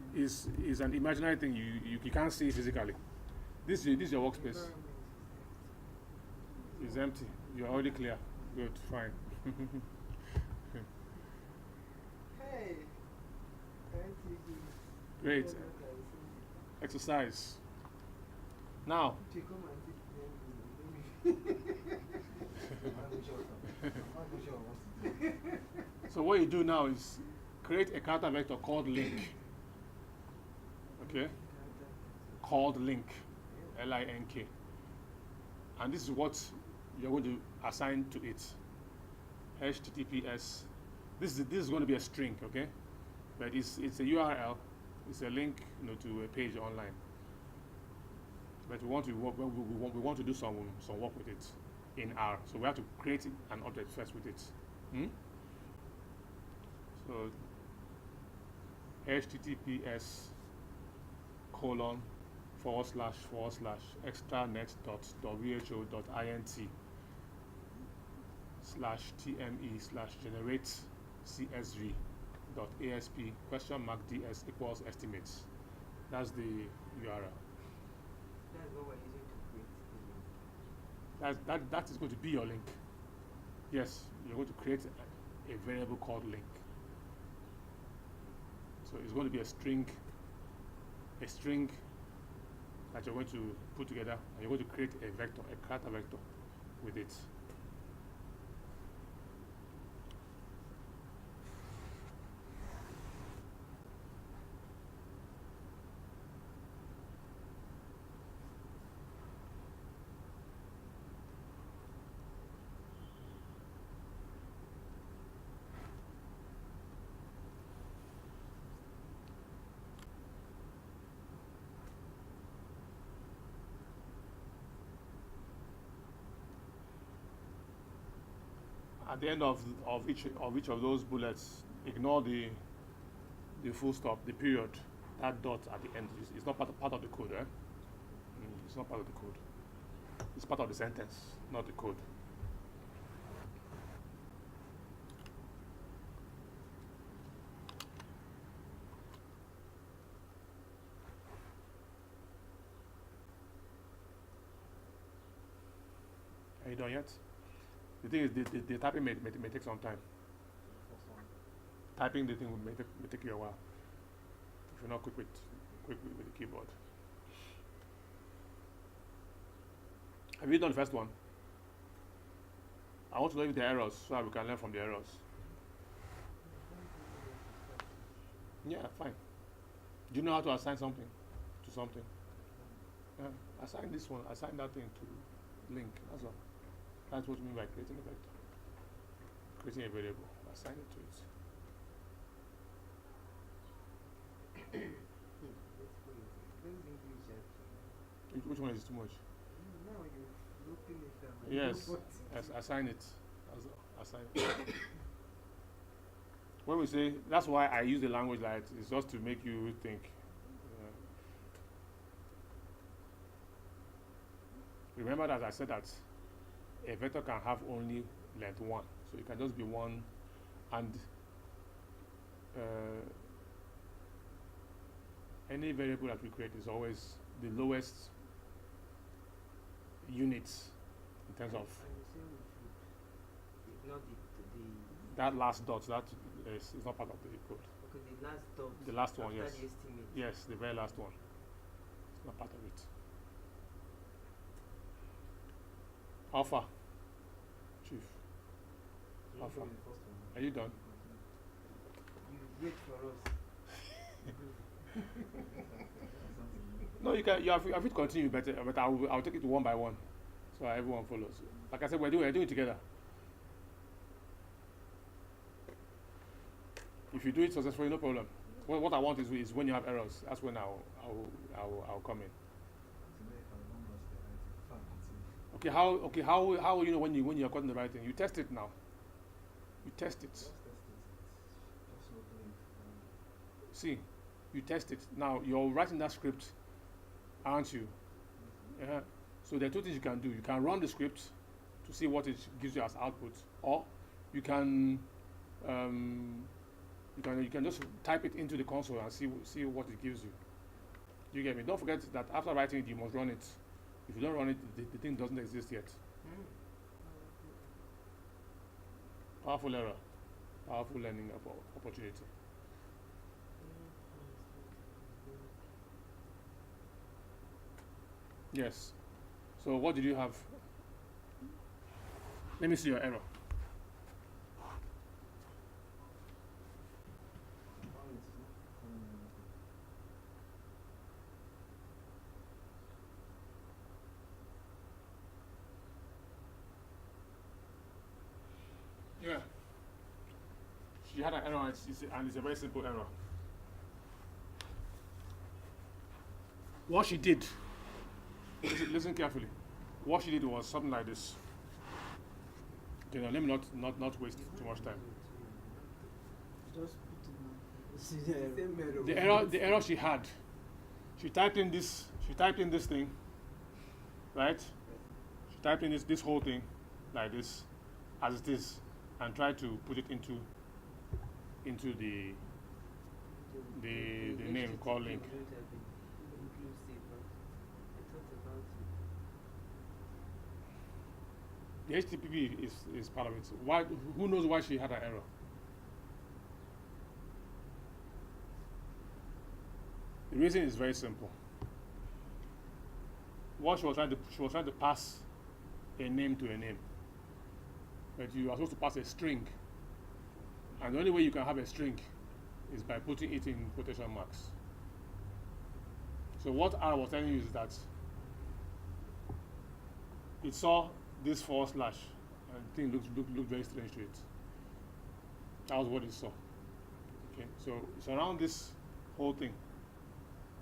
an imaginary thing. You can't see it physically. This is your workspace. It's empty. You're already clear. Good, fine. Hey. Great. Exercise. Now. So what you do now is create a character vector called link. Okay? Called link. Link. And this is what you're going to assign to it. HTTPS. This is going to be a string, okay? But it's a URL. It's a link, to a page online. But we want to do some work with it in R. So we have to create an object first with it. So HTTPS / extranet.who.int /tme/generate csv.asp !ds equals estimates. That's the URL. That's what we're using to create. That is going to be your link. Yes, you're going to create a variable called link. So it's going to be a string that you're going to put together, and you're going to create a vector, a character vector with it. At the end of each of those bullets, ignore the full stop, the period, that dot at the end. It's not part of the code, eh? It's not part of the code. It's part of the sentence, not the code. Are you done yet? The thing is, the typing may take some time. Typing the thing may take you a while if you're not quick with the keyboard. Have you done the first one? I want to know if there are errors so that we can learn from the errors. Yeah, fine. Do you know how to assign something to something? Yeah, assign this one, assign that thing to link. That's all. That's what you mean by creating a vector. creating a variable. Assign it to it. Those English are Which one is too much? now you're looking at them. Yes. Assign it. Assign it. When we say, that's why I use the language like it's just to make you think. Remember that I said that a vector can have only length 1, so it can just be 1, and any variable that we create is always the lowest units in terms of And you say we should ignore the that last dot. That is not part of the code. okay, the last dot. The last one, after yes. the estimate. Yes, the very last one. It's not part of it. Alpha, Chief. Alpha. Are you done? You wait for us. No, you can. You have to continue, but I'll take it one by one, so everyone follows. Like I said, we're doing it together. If you do it successfully, no problem. What I want is when you have errors, that's when I'll come in. Okay, how will you know when you're cutting the right thing? You test it now. You test it. See, you test it. Now you're writing that script, aren't you? Yeah. So there are two things you can do. You can run the script to see what it gives you as output, or you can just type it into the console and see what it gives you. You get me? Don't forget that after writing it, you must run it. If you don't run it, the thing doesn't exist yet. Powerful error, powerful learning opportunity. Yes. So what did you have? Let me see your error. Yeah. She had an error, and it's a very simple error. What she did, listen carefully. What she did was something like this. Okay, now let me not waste too much time. Just put it The error she had, she typed in this thing, right? She typed in this whole thing like this, as it is, and tried to put it into the name called link. The HTTP is part of it. Why? Who knows why she had an error? The reason is very simple. What she was trying to pass a name to a name, but you are supposed to pass a string, and the only way you can have a string is by putting it in quotation marks. So what I was telling you is that it saw this / and the thing looked very strange to it. That was what it saw. Okay, so surround this whole thing,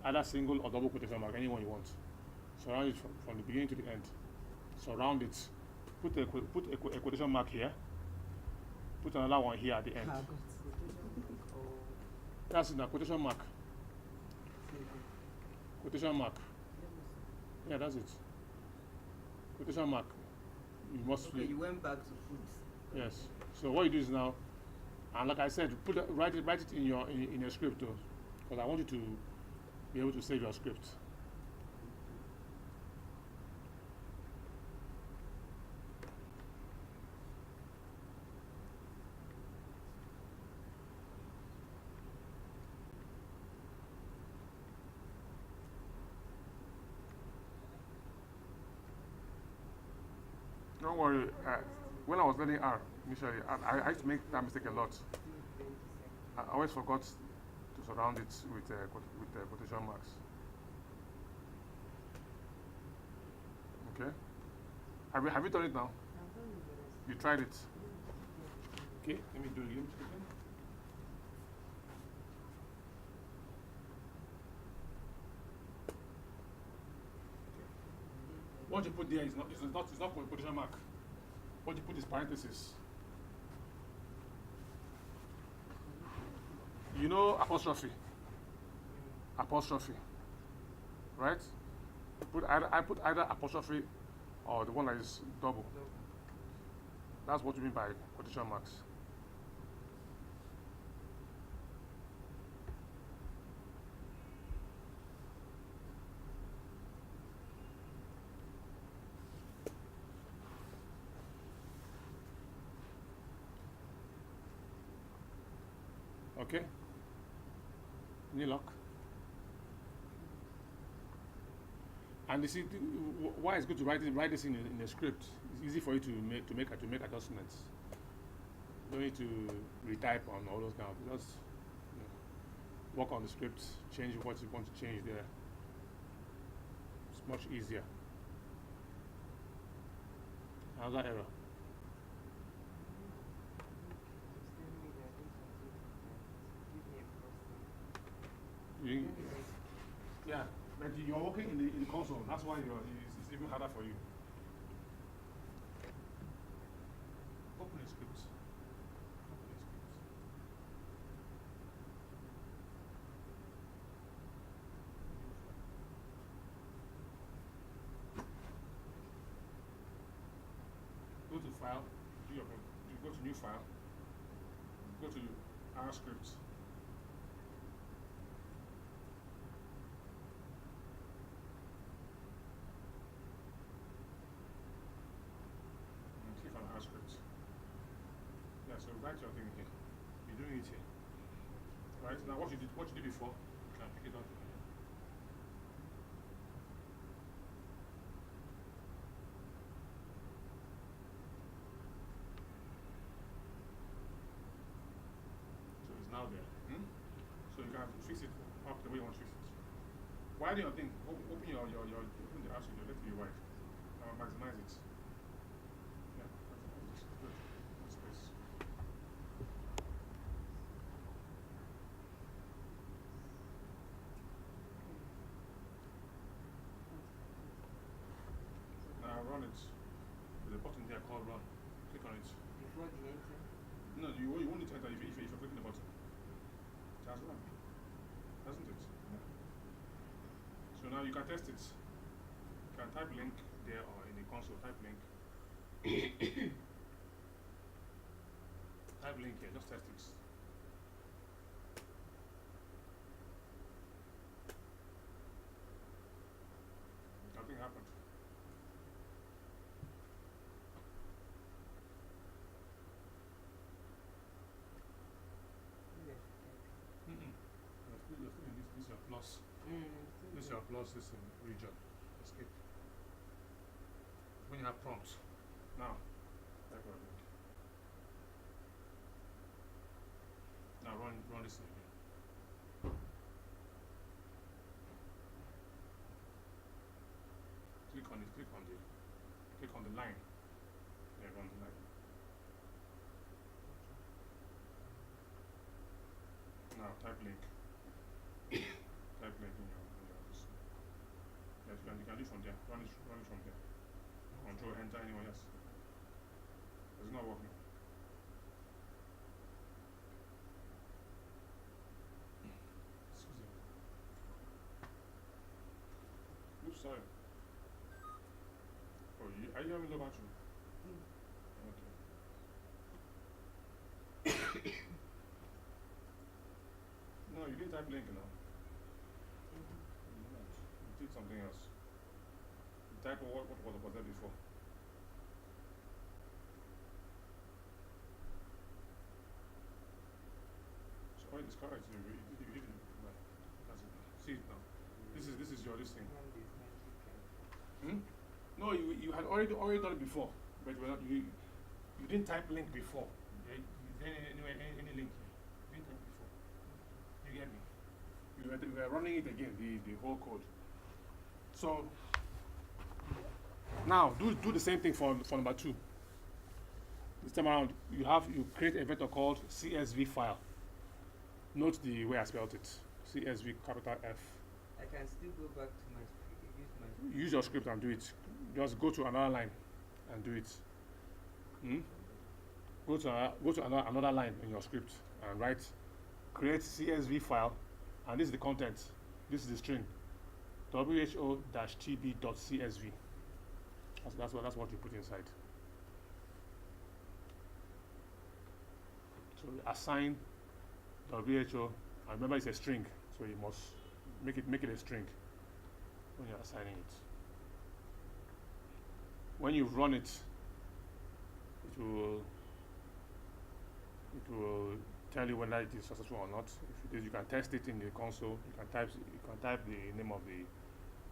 either single or double quotation mark, anyone you want. Surround it from the beginning to the end. Surround it. Put a quotation mark here. Put another one here at the end. That's it, quotation mark. Quotation mark. Yeah, that's it. Quotation mark. You must. Okay, you went back to put. Yes. So what you do is now, and like I said, write it in your script too, because I want you to be able to save your script. Don't worry. When I was learning R initially, I used to make that mistake a lot. I always forgot to surround it with quotation marks. Okay. Have you done it now? You tried it. Okay, let me do it again. What you put there is not quotation mark. What you put is parenthesis. You know apostrophe. Apostrophe. Right? I put either apostrophe or the one that is double. That's what you mean by quotation marks. Okay? Any luck? And you see, why it's good to write this in a script. It's easy for you to make adjustments. You don't need to retype on all those kind of. Just work on the script, change what you want to change there. It's much easier. Another error. Yeah, but you're working in the console. That's why it's even harder for you. Open the script. Go to File. You go to New File. Go to R scripts. Click on R scripts. Yeah, so write your thing here. You're doing it here. Right? Now what you did before, you can pick it up. So it's now there. So you can fix it up the way you want to fix it. Why do you think? Open the R script, let it be white. Maximize it. Yeah, maximize it. Good. Space. Now run it. There's a button there called run. Click on it. Before the enter. No, you won't need to enter if you're clicking the button. It has run. Hasn't it? Yeah. So now you can test it. You can type link there or in the console, type link. Type link here, just test it. Nothing happened. This is your plus. This is your plus, this is region. Escape. When you have prompts. Now, type your link. Now run this thing again. Click on the line. Yeah, run the line. Now type link. Type link in your this. Yes, you can do it from there. Run it from there. Control enter anywhere, yes. It's not working. Excuse me. Oops, sorry. Oh, are you having low battery? Okay. No, you didn't type link now. You did something else. You type what was there before. So it's correct. You didn't. That's it. See it now. This is your this thing. No, you had already done it before, but you didn't type link before. Anyway, any link here. You didn't type before. You get me? We were running it again, the whole code. So now do the same thing for number 2. This time around, you create a vector called CSV file. Note the way I spelled it. CSV capital F. I can still go back to my script, Use your script and do it. Just go to another line and do it. Go to another line in your script and write create CSV file, and this is the content. This is the string who-tb.csv. That's what you put inside. So assign who, and remember it's a string, so you must make it a string when you're assigning it. When you've run it, it will tell you whether it is successful or not. If it is, you can test it in the console. You can type the name of the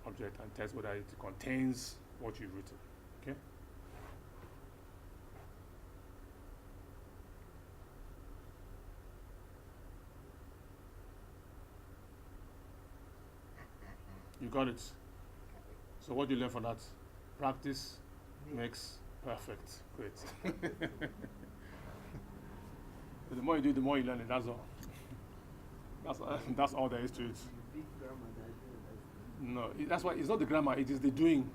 object and test whether it contains what you've written. Okay. You got it. So what do you learn from that? Practice makes perfect. Great. The more you do, the more you learn it. That's all. That's all there is to it. big grammar that I do. No, that's why it's not the grammar. It is the doing.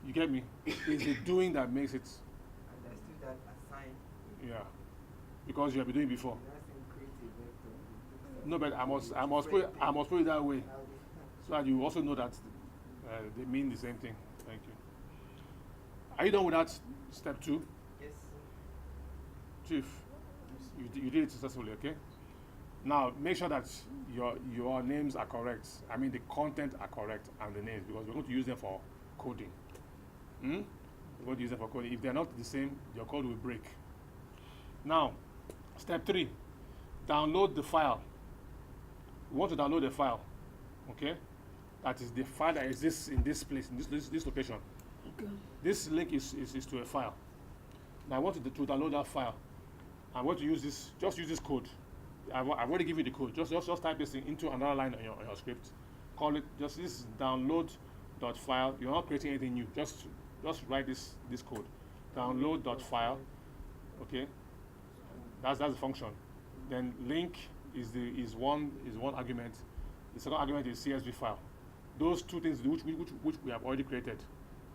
You get me? It's the doing that makes it. Understood that assign. Yeah, because you have been doing it before. That's in creative vector. No, but I must put it that way, so that you also know that they mean the same thing. Thank you. Are you done with that step 2? Yes. Chief, you did it successfully, okay? Now, make sure that your names are correct. I mean, the content are correct and the names, because we're going to use them for coding. We're going to use them for coding. If they're not the same, your code will break. Now, step 3, download the file. We want to download the file, okay? That is the file that exists in this place, in this location. Okay. This link is to a file. Now I want to download that file. I want to use this. Just use this code. I've already given you the code. Just type this thing into another line on your script. Call it just this download.file. You're not creating anything new. Just write this code. Download.file. Okay. That's the function. Then link is one argument. The second argument is CSV file. Those two things which we have already created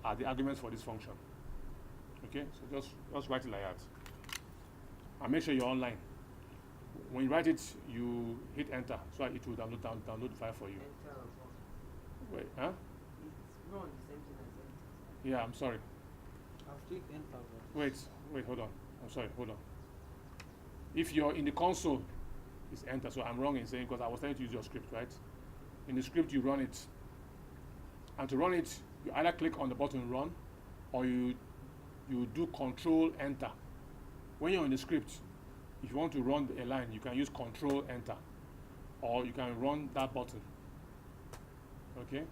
are the arguments for this function. Okay, so just write it like that. And make sure you're online. When you write it, you hit enter, so it will download the file for you. Enter as well. Wait, huh? It's not the same thing as enter. Yeah, I'm sorry. I've clicked enter. Wait, hold on. I'm sorry, hold on. If you're in the console, it's enter. So I'm wrong in saying, because I was trying to use your script, right? In the script, you run it. And to run it, you either click on the button run, or you do control enter. When you're in the script, if you want to run a line, you can use control enter, or you can run that button. Okay?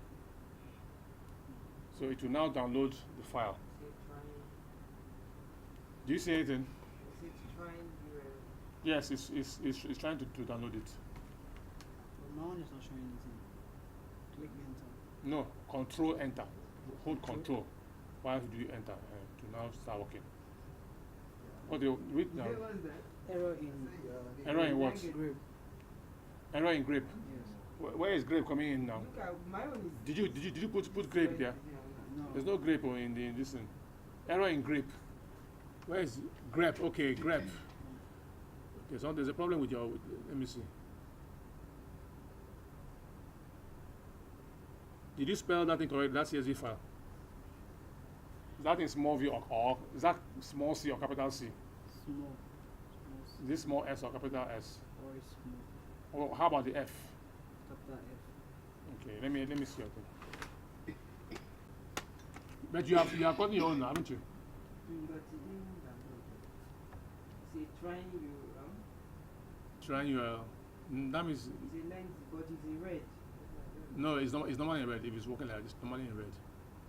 So it will now download the file. Is it trying? Do you see anything? Is it trying URL? Yes, it's trying to download it. But my one is not showing anything. Click enter. No, control enter. Hold control. Why do you enter to now start working? What do you read now? What was that? Error in Error in what? grip. Error in grape. Yes. Where is grape coming in now? Look at my own is. Did you put grape there? No. There's no grape in this thing. Error in grape. Where is grape? Okay, grape. Okay, so there's a problem with your. Let me see. Did you spell that incorrect? That CSV file. Is that in small v or is that small c or capital C? Small. Is this small s or capital S? Or it's small. Or how about the F? Capital F. Okay, let me see your thing. But you have gotten your own now, haven't you? But it didn't download. Is it trying you? Trying your. That means Is it length, but it's in red? no. It's normally in red. If it's working like this, normally in red.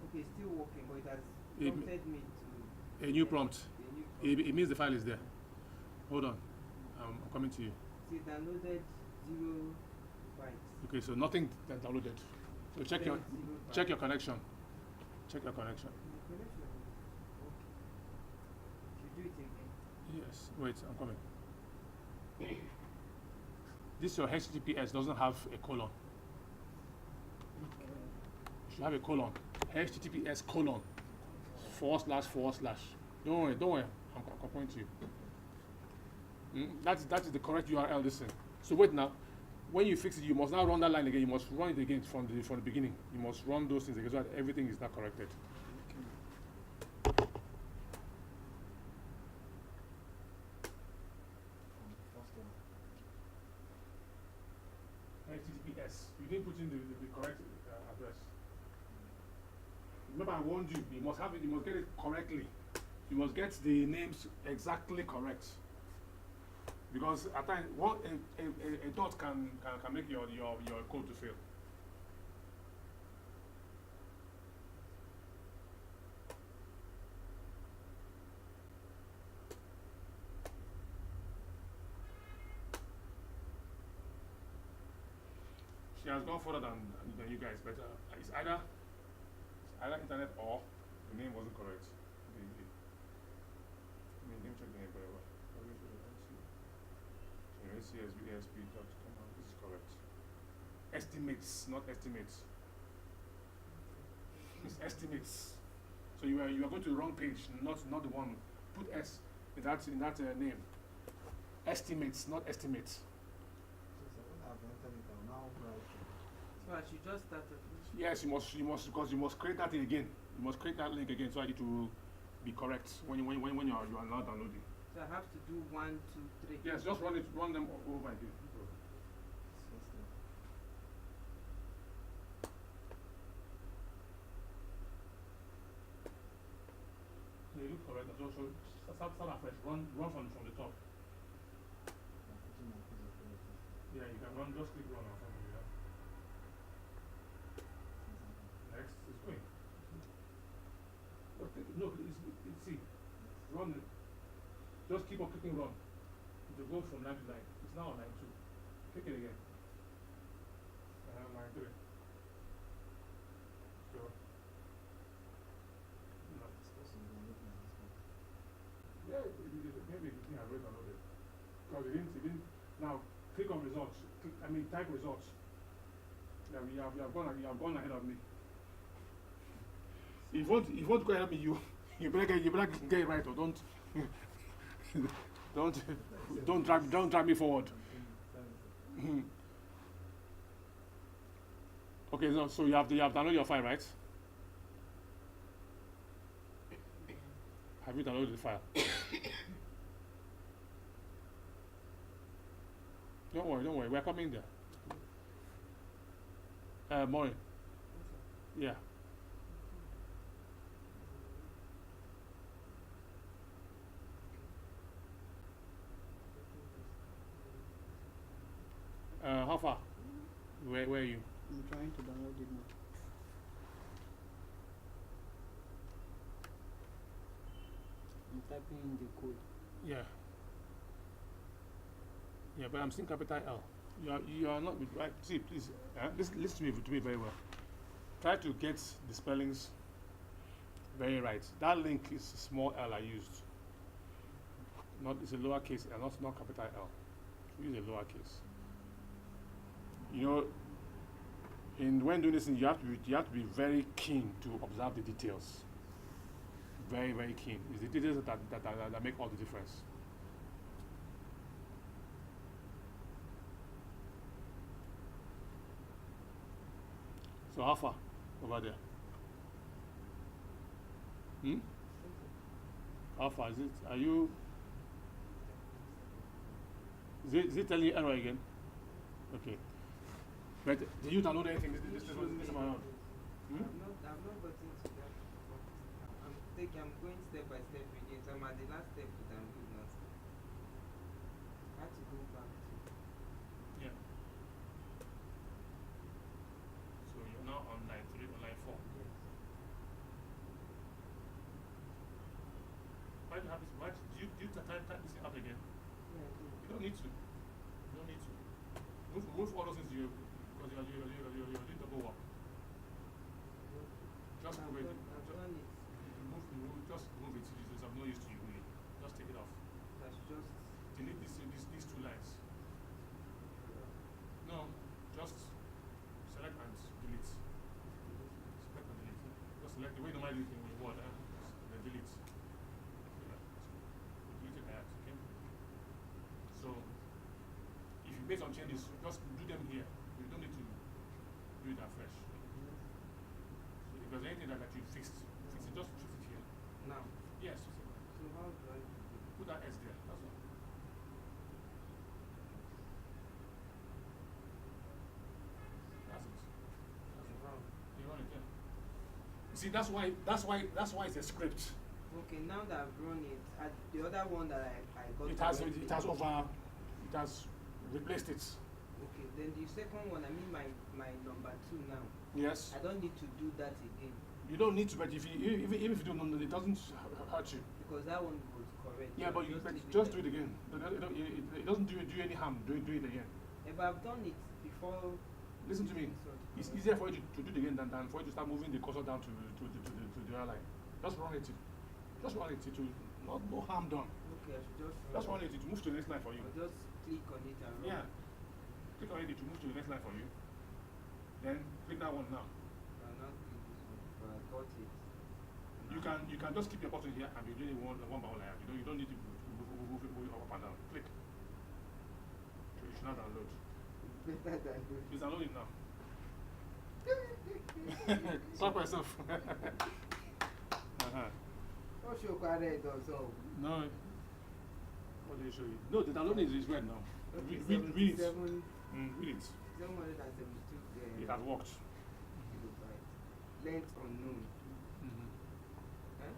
Okay, it's still working, but it has It- prompted me to. A new prompt. A new prompt. It means the file is there. Hold on. I'm coming to you. See, downloaded 0 bytes. Okay, so nothing that downloaded. So check your 0 check your bytes. connection. Check your connection. The connection. Okay. Should do it again. Yes. Wait, I'm coming. This your HTTPS doesn't have a colon. You should have a colon. HTTPS colon / Don't worry. I'm pointing to you. That is the correct URL. Listen. So wait now. When you fix it, you must now run that line again. You must run it again from the beginning. You must run those things again so that everything is now corrected. HTTPS. You didn't put in the correct address. Remember, I warned you. You must have it. You must get it correctly. You must get the names exactly correct. Because at times, a dot can make your code to fail. She has gone further than you guys, but it's either internet or the name wasn't correct. Let me check the name very well. CSBASP.com. This is correct. Estimates, not estimates. It's estimates. So you are going to the wrong page, not the one. Put S in that name. Estimates, not estimates. So I should just start it. Yes, you must because you must create that thing again. You must create that link again so that it will be correct when you are now downloading. So I have to do 1, 2, 3. Yes, just run them over again. So you look correct. So start afresh. Run from the top. Yeah, you can run. Just click run on something. Yeah. Next, it's going. No, it's see. Run it. Just keep on clicking run. It will go from line to line. It's now on line 2. Click it again. Line 3. So, no. Yeah, maybe the thing I read downloaded. Because it didn't. Now, click on results. Type results. Yeah, you have gone ahead of me. If you want to go ahead of me, you better get it right or don't. don't drag me forward. Okay, so you have downloaded your file, right? Have you downloaded the file? Don't worry, we're coming there. Maureen. Yeah. How far? Where are you? I'm trying to download it now. I'm typing in the code. Yeah. Yeah, but I'm seeing capital L. You are not right. See, please, listen to me very well. Try to get the spellings very right. That link is a small L I used. It's a lowercase L, not capital L. Use a lowercase. When doing this thing, you have to be very keen to observe the details. Very, very keen. It's the details that make all the difference. So how far over there? How far is it? Is it telling you error again? Okay. But did you download anything this time around? I've not gotten to that. I'm going step by step again. So I'm at the last step to download now. I have to go back to. Yeah. So you're now on line 3 or line 4. Yes. Why do you have this? Why do you type this thing out again? Yeah, I do. You don't need to. Move all those things because you're doing double work. Just move it. I've done it. Just move it. It's of no use to you, really. Just take it off. I based on changes, just do them here. You don't need to do it afresh. So if there's anything that you fix it, just fix it here. Now. Yes. So how do I do it? Put that S there. That's all. That's it. Wow. You run it there. You see, that's why it's a script. Okay, now that I've run it, the other one that I got. It has replaced it. Okay, then the second one, I mean my number 2 now. Yes. I don't need to do that again You don't need to, but even if you don't know, it doesn't hurt you. because that one was correct. Yeah, So but leave just it do it again. It doesn't do you any harm. Do it again. Yeah, but I've done it before. Listen to me. It's easier for you to do it again than for you to start moving the cursor down to the other line. Just run it. Just run it. To no harm done. Okay, I should just. Just run it to move to the next line for you. I'll just click on it and run. Yeah. Click on it to move to the next line for you. Then click that one now. I'll not click this one, but I got it. You can just keep your button here and be doing it one by one like that. You don't need to move it up and down. Click. So you should not download. Better than good. It's downloading now. Stop yourself. What show red also? No. What did it show you? No, the downloading is red now. Read it. 772 Read it. It has worked. kilobytes. Length unknown. Huh?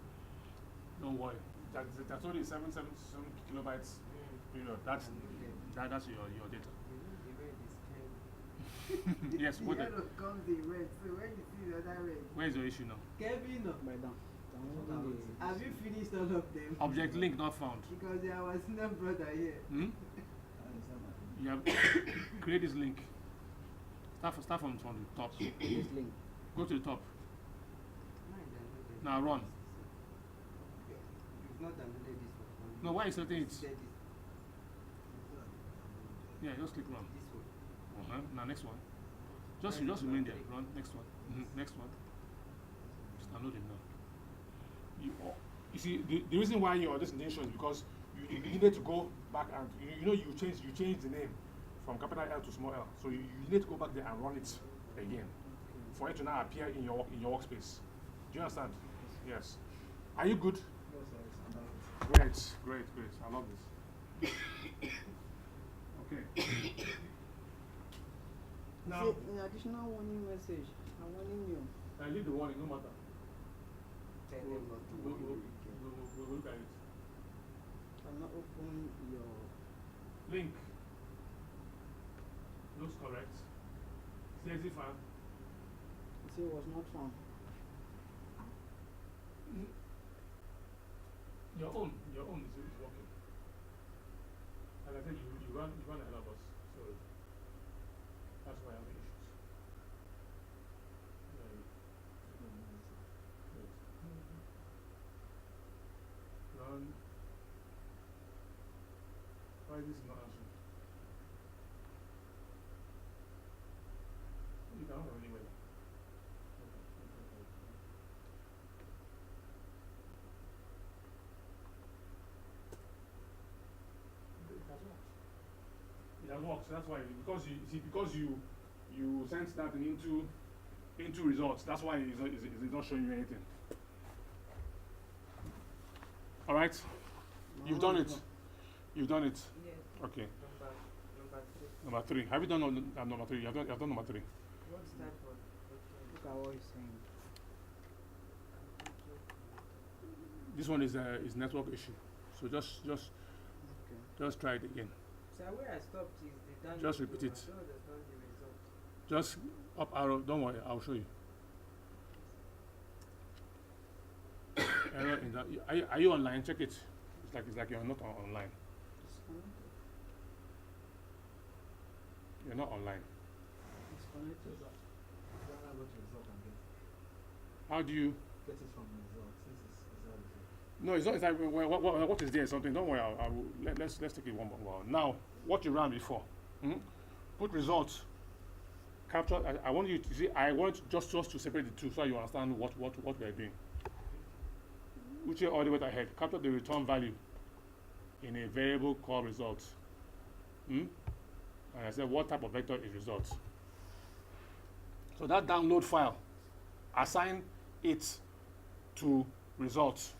Don't worry. That's only 777 kilobytes. Period. That's your data. The red is kind. Yes. What? The yellow comes in red. So when you see the other red. Where is your issue now? Kevin, By down. have you finished all of them? Object link not found. Because there was no brother here. Hmm? You have create this link. Start from the top. This link. Go to the top. Now run. You've not downloaded this one. No, why is selecting it? Said Yeah, just click run. this one. Now next one. Just remain there. Run. Next one. Next one. Just download it now. You see the reason why your destination is because you needed to go back and you change the name from capital L to small l. So you need to go back there and run it again for it to now appear in your workspace. Do you understand? Yes. Are you good? Great. I love this. Okay. Now, See, an additional warning message. I'm warning you. I leave the warning, no matter. Tell them not to We'll worry. look at it. Cannot open your. Link. Looks correct. Safety file. You see, it was not found. Your own is working. Like I said, you run ahead of us, so that's why I'm having issues. Run. Why is this not answering? You can run anyway. It has worked. That's why, because you sent that into results. That's why it's not showing you anything. All right, you've done it. You've done it. Yes. Okay. Number 3. Number 3. Have you done number 3? You've done number 3. What's that for? Look at what he's saying. This one is network issue. So just try it again. So where I stopped is the download. Just repeat it. I don't understand the result. Just up arrow. Don't worry, I'll show you. Error in that. Are you online? Check it. It's like you're not online. You're not online. Disconnected. How do you? Get it from the result, since it's result. No, it's not. It's like what is there? Something. Don't worry. Let's take it one by one. Now, what you ran before. Put results. Capture. I want you to see. I want just to separate the two so you understand what we're doing. Which are all the way ahead. Capture the return value in a variable called results. And I said, what type of vector is result? So that download file, assign it to results.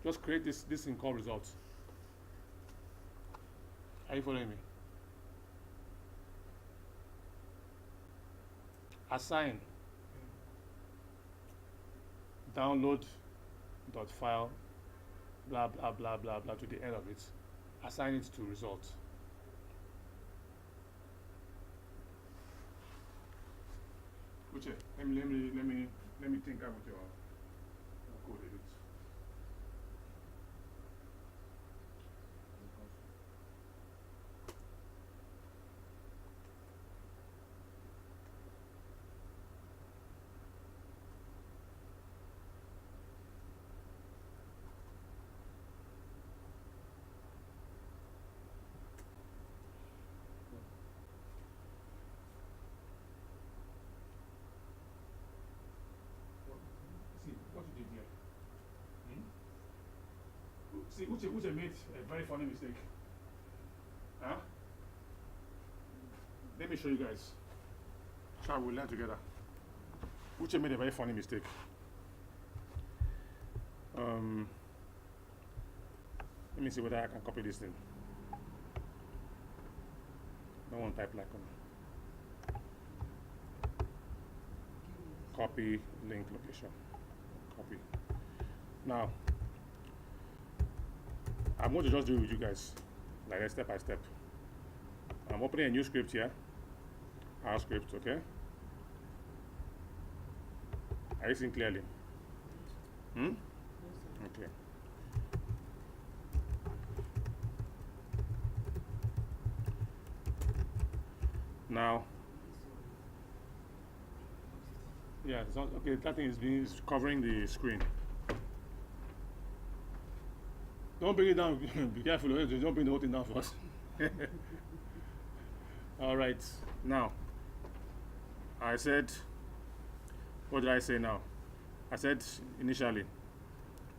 Just create this thing called results. Are you following me? Assign download.file blah blah blah blah blah to the end of it. Assign it to result. Uche, let me think about your code a bit. See what you did here. See, Uche made a very funny mistake. Huh? Let me show you guys. Shall we learn together? Uche made a very funny mistake. Let me see whether I can copy this thing. No one type like on. Copy link location. Copy. Now, I'm going to just do it with you guys, like that, step by step. I'm opening a new script here. Our script, okay? Are you seeing clearly? Okay. Now, yeah, it's not, okay, that thing is covering the screen. Don't bring it down. Be careful. Don't bring the whole thing down for us. All right. Now, I said, what did I say now? I said initially,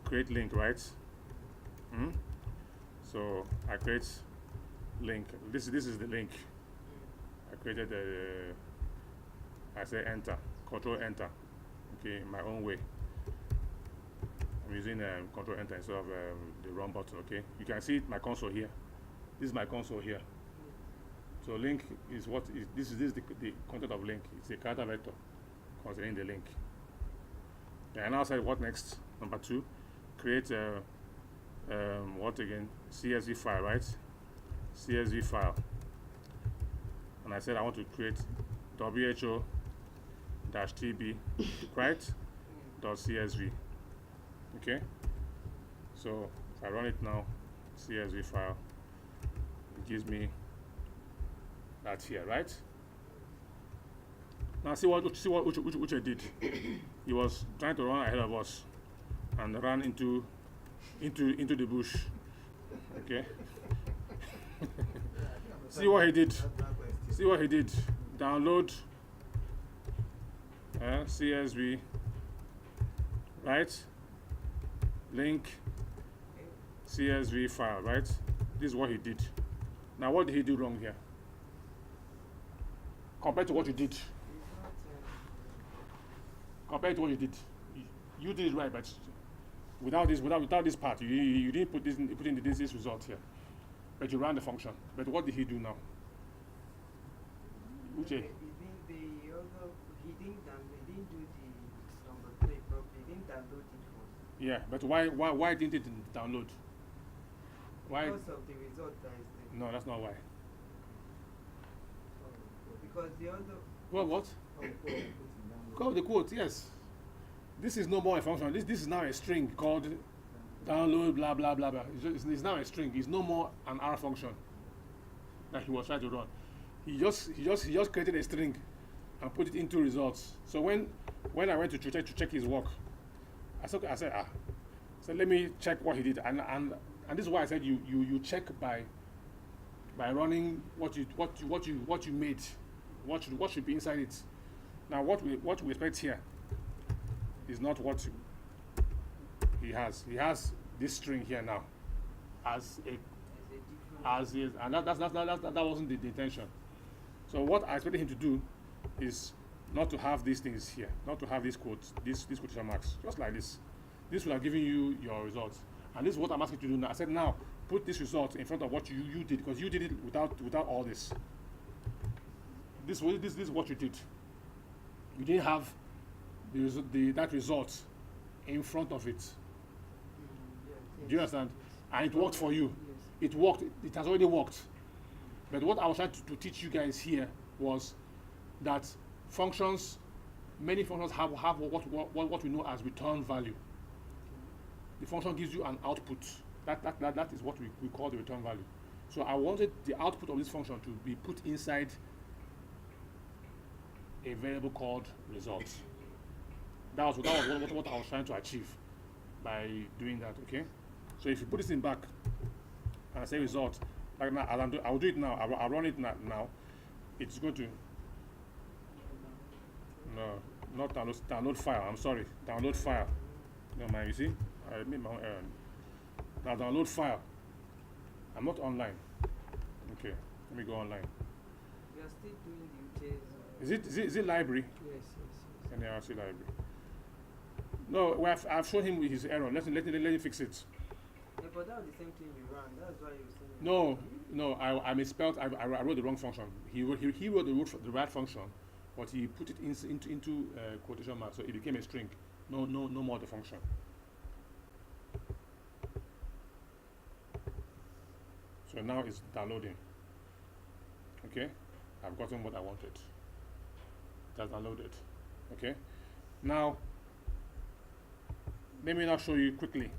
create link, right? So I create link. This is the link. I created I say enter, control enter. Okay, in my own way. I'm using control enter instead of the run button. Okay, you can see my console here. This is my console here. So link is what is this is the content of link. It's a character vector containing the link. Yeah, and now I said what next? Number 2, create what again? CSV file, right? CSV file. And I said I want to create who-tb, right? .csv. Okay. So if I run it now, CSV file, it gives me that here, right? Now see what Uche did. He was trying to run ahead of us and ran into the bush. Okay. See what he did. See what he did. Download CSV, right? Link CSV file, right? This is what he did. Now what did he do wrong here? Compared to what you did. Compared to what you did. You did it right, but without this part, you didn't put in this result here. But you ran the function. But what did he do now? Uche. He didn't do the number 3 properly. He didn't download it first. Yeah, but why didn't it download? Why? Because of the result that is there. No, that's not why. Because the other. What? Call the quote, yes. This is no more a function. This is now a string called download blah blah blah blah. It's now a string. It's no more an R function that he was trying to run. He just created a string and put it into results. So when I went to check his work, I said let me check what he did, and this is why I said you check by running what you made, what should be inside it. Now what we expect here is not what he has. He has this string here now as is, and that wasn't the intention. So what I expected him to do is not to have these things here, not to have these quotes, these quotation marks, just like this. This will have given you your results. And this is what I'm asking you to do now. I said now put this result in front of what you did, because you did it without all this. This is what you did. You didn't have that result in front of it. Do you understand? And it worked for you. Yes. It worked. It has already worked. But what I was trying to teach you guys here was that functions, many functions have what we know as return value. The function gives you an output. That is what we call the return value. So I wanted the output of this function to be put inside a variable called result. That was what I was trying to achieve by doing that. Okay. So if you put this in back and I say result, like now, I'll do it now. I'll run it now. It's going to not download file. I'm sorry, download file. No man, you see, I made my own error. Now download file. I'm not online. Okay, let me go online. We are still doing the UTS. Is it library? Yes. And then I'll see library. No, I've shown him with his error. Let him fix it. Yeah, but that was the same thing you ran. That's why you were saying. No, I misspelled. I wrote the wrong function. He wrote the right function, but he put it into quotation marks, so it became a string. No more the function. So now it's downloading. Okay, I've gotten what I wanted. That's downloaded. Okay, now let me now show you quickly.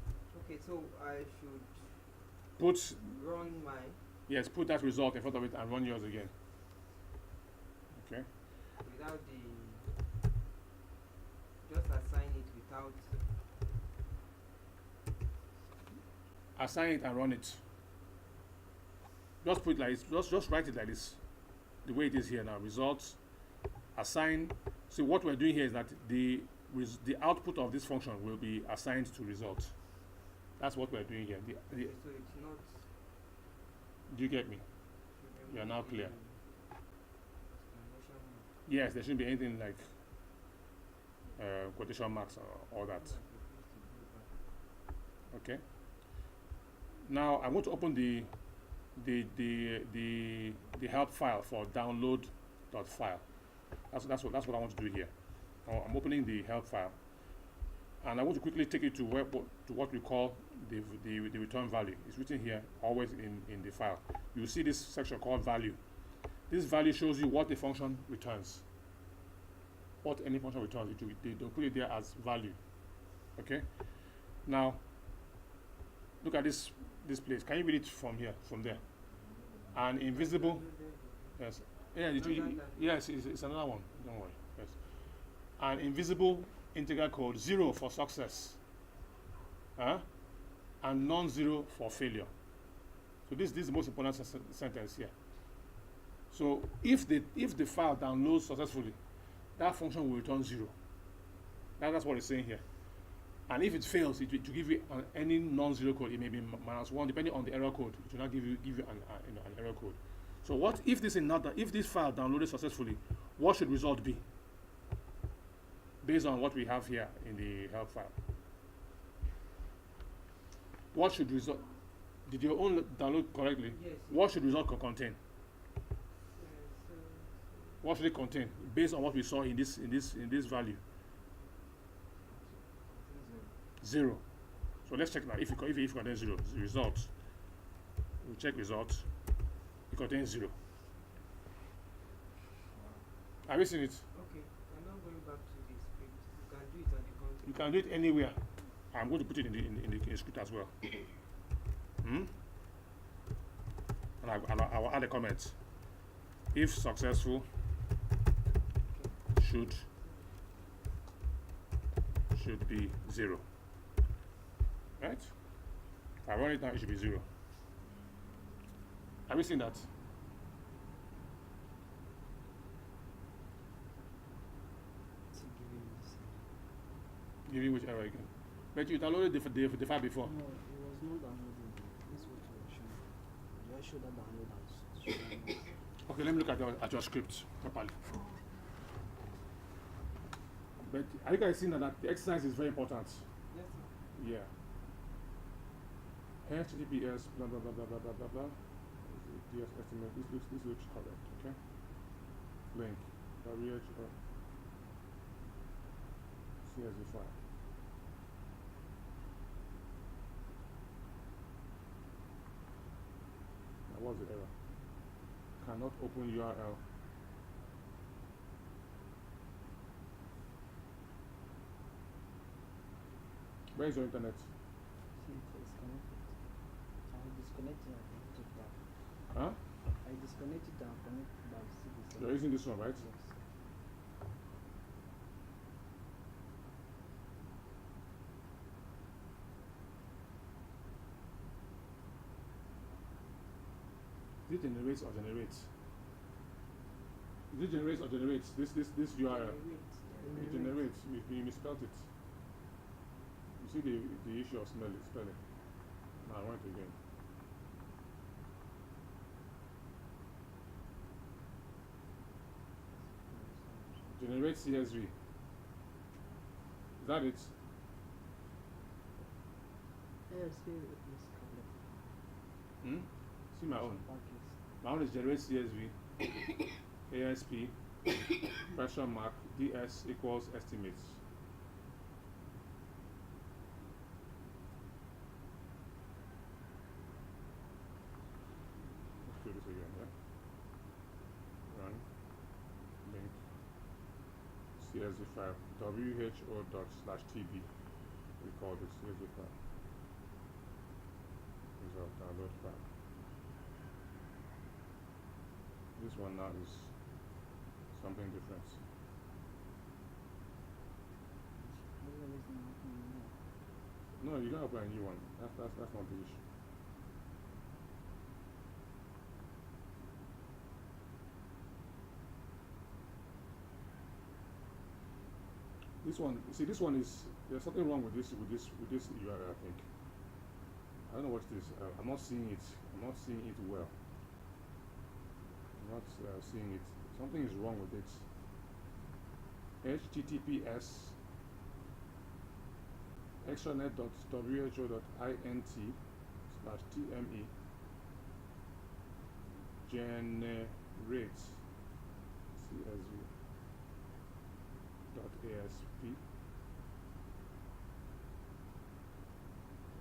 Okay, so I should Put run my. Yes, put that result in front of it and run yours again. Okay. Without the. Just assign it without. Assign it and run it. Just put it like this. Just write it like this. The way it is here now. Results. Assign. So what we're doing here is that the output of this function will be assigned to result. That's what we're doing here. So it's not. Do you get me? You are now clear. Yes, there shouldn't be anything like quotation marks or all that. Okay. Now I want to open the help file for download.file. That's what I want to do here. I'm opening the help file, and I want to quickly take it to what we call the return value. It's written here, always in the file. You see this section called value. This value shows you what the function returns. What any function returns, they'll put it there as value. Okay. Now look at this place. Can you read it from here, from there? An invisible. Yes. Yeah. Yes. It's another one. Don't worry. Yes. An invisible integral code 0 for success, and non-zero for failure. So this is the most important sentence here. So if the file downloads successfully, that function will return 0. That's what it's saying here. And if it fails, it will give you any non-zero code. It may be -1, depending on the error code. It will not give you an error code. So what if this file downloaded successfully? What should result be? Based on what we have here in the help file. What should result? Did your own download correctly? Yes. What should result contain? What should it contain based on what we saw in this value? 0. So let's check now. If it contains 0, the result. We'll check results. It contains 0. Have you seen it? Okay, I'm not going back to the script. You can do it on the content. You can do it anywhere. I'm going to put it in the script as well. And I will add a comment. If successful, should be 0. Right? If I run it now, it should be 0. Have you seen that? Give you which error again? But you downloaded the file before. No, it was not downloaded. This is what you were showing. You just showed that download and Okay, let me look at your script properly. But are you guys seeing that the exercise is very important? Yes, sir. Yeah. HTTPS blah blah blah blah blah blah blah blah. DS estimate. This looks correct. Okay. Link. WH CSV file. Now what's the error? Cannot open URL. Where is your internet? See, it's connected. I disconnected and connected back. Huh? I disconnected and connected back. See this. You're using this one, right? Yes. Is it generates or generates? Is it generates or generates? This URL. It generates. You misspelled it. You see the issue of spelling. Now I want it again. Generate CSV. Is that it? Yes, is correct. Hmm? See my own. Package. My own is generate CSV. ASP. Question mark. DS equals estimates. Let's do this again, yeah? Run. Link. CSV file. who./tb. We call this CSV file. Result download file. This one now is something different. No, you gotta open a new one. That's not the issue. This one, see, this one is, there's something wrong with this URL, I think. I don't know what it is. I'm not seeing it. I'm not seeing it well. I'm not seeing it. Something is wrong with it. https extranet.who.int/tme generate csv.asp.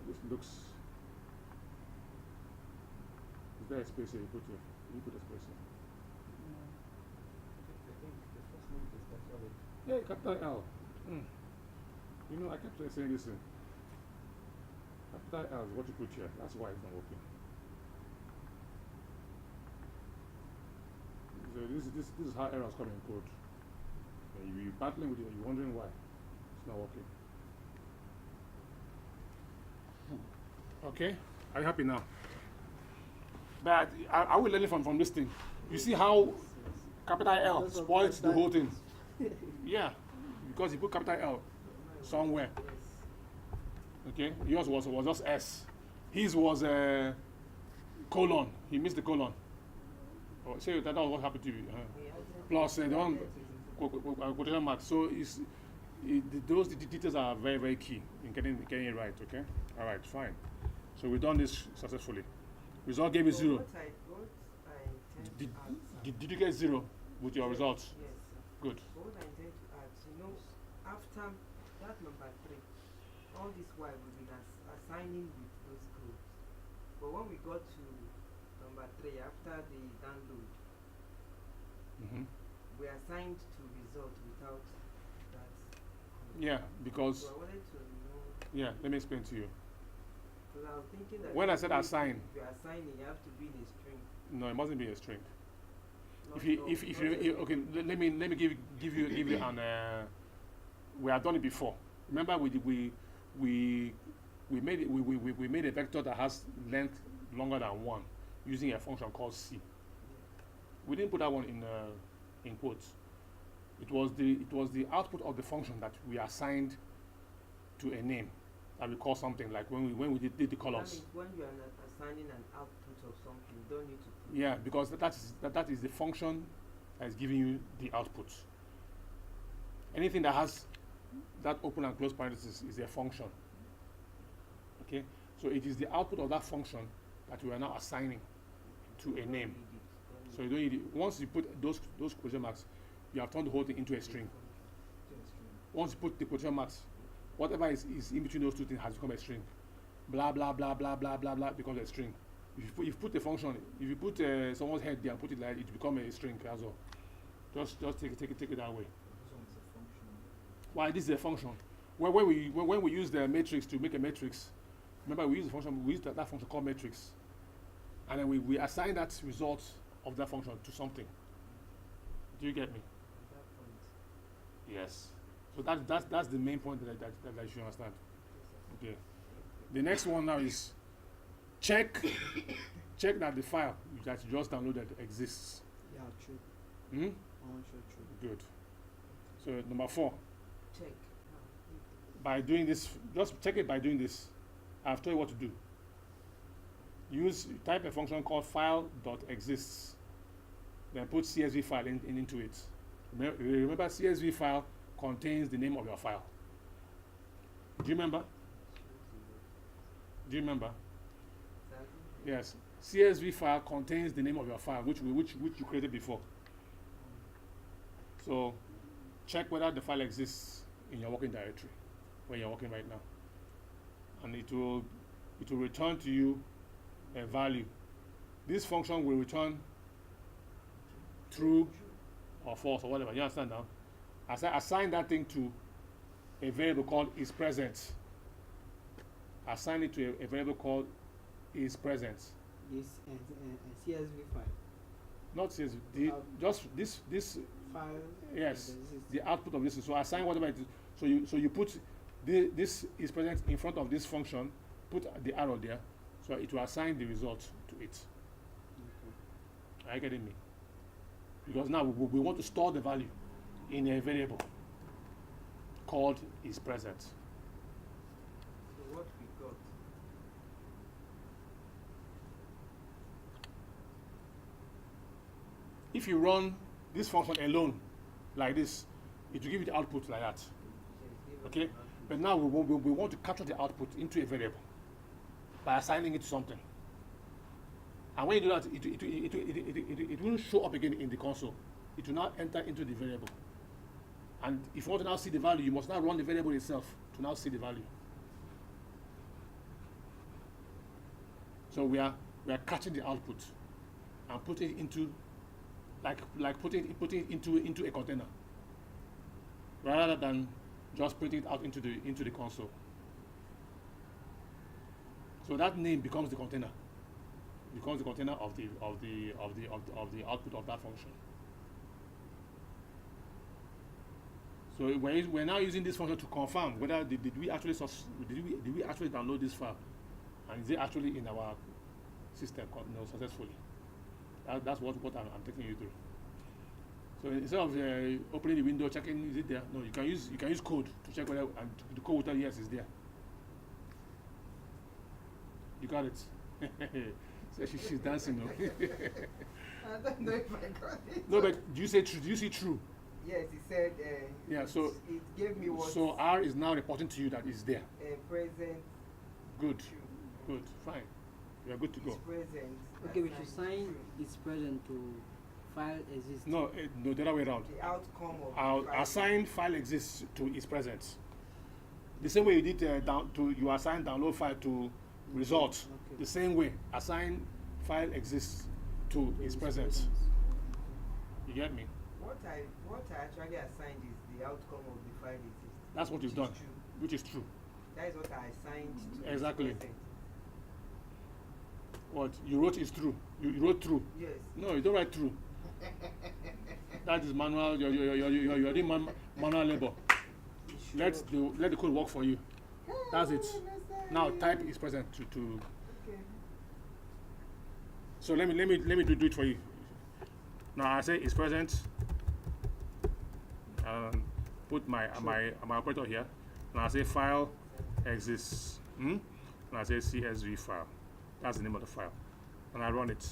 This looks. Is there a space here you put here? You put a space here. I think the first name is capital. Yeah, capital L. You know, I kept saying this thing. Capital L is what you put here. That's why it's not working. So this is how errors come in code. You're battling with it, you're wondering why it's not working. Okay, are you happy now? But I will learn from this thing. You see how capital L spoils the whole thing. Yeah, because he put capital L somewhere. Okay, yours was just S. His was a colon. He missed the colon. Oh, so that was what happened to you. Plus the one quotation mark. So those details are very, very key in getting it right. Okay. All right. Fine. So we've done this successfully. Result gave you 0. Did you get 0 with your results? Yes, sir. Good. But what I intend to add, after that number 3, all this while we've been assigning with those codes. But when we got to number 3, after the download, we assigned to result without that. Yeah, because. So I wanted to know. Yeah, let me explain to you. Because I was thinking that when I said assign, if you're assigning, you have to be in a string. No, it mustn't be a string. Not If you okay, let me give you an. We have done it before. Remember, we made a vector that has length longer than 1 using a function called c. We didn't put that one in quotes. It was the output of the function that we assigned to a name that we call something, like when we did the colors. When you are assigning an output of something, you don't need to put Yeah, because that is the function that is giving you the output. Anything that has that open and close parenthesis is a function. Okay, so it is the output of that function that we are now assigning to a name. So you don't need it. Once you put those quotation marks, you have turned the whole thing into a string. Once you put the quotation marks, whatever is in between those two things has become a string. Blah blah blah blah blah blah blah becomes a string. If you put a function, if you put someone's head there and put it like it becomes a string as well. Just take it that way. Why this is a function? When we use the matrix to make a matrix, remember we use the function. We use that function called matrix, and then we assign that result of that function to something. Do you get me? at that point. Yes. So that's the main point that you should understand. Okay. The next one now is check that the file that you just downloaded exists. Yeah, true. Hmm? True. Good. So number 4. Check. By doing this, just check it by doing this. I've told you what to do. Type a function called file.exists. Then put CSV file into it. Remember, CSV file contains the name of your file. Do you remember? Yes. CSV file contains the name of your file, which you created before. So check whether the file exists in your working directory where you're working right now, and it will return to you a value. This function will return true or false or whatever. You understand now? Assign that thing to a variable called is present. Assign it to a variable called is present. This CSV file. Not CSV. Just this File. yes, the output of this. So assign whatever it is. So you put this is present in front of this function. Put the arrow there, so it will assign the result to it. Okay. Are you getting me? Because now we want to store the value in a variable called is present. So what we got? If you run this function alone, like this, it will give you the output like that. Okay? But now we want to capture the output into a variable by assigning it to something. And when you do that, it will show up again in the console. It will now enter into the variable. And if you want to now see the value, you must now run the variable itself to now see the value. So we are catching the output and putting it into like putting it into a container, rather than just putting it out into the console. So that name becomes the container. Becomes the container of the output of that function. So we're now using this function to confirm whether did we actually download this file, and is it actually in our system successfully. That's what I'm taking you through. So instead of opening the window, checking is it there, no, you can use code to check whether, and the code will tell you yes, it's there. You got it. So she's dancing now. I don't know if I got it. No, but do you say true? Do you see true? Yes, he said. Yeah. So it gave me what. So R is now reporting to you that it's there. Present. Good. True. Good. Fine. You are good to go. It's present. Okay, we should assigned sign true. is present to file exists. No, the other way around. The outcome of Our the file. assigned file exists to is present. The same way you did you assign download file to result. Okay. The same way assign file exists to is present. You get me? What I actually assigned is the outcome of the file exists. That's what which you've done. is true. Which is true. That is what I assigned to is Exactly. present. What you wrote is true. You wrote true. Yes. No, you don't write true. That is manual. You're doing manual labor. Let the code work for you. That's it. Now type is present to. Okay. So let me do it for you. Now I say is present. Put my operator here. Now I say file exists. And I say CSV file. That's the name of the file. And I run it.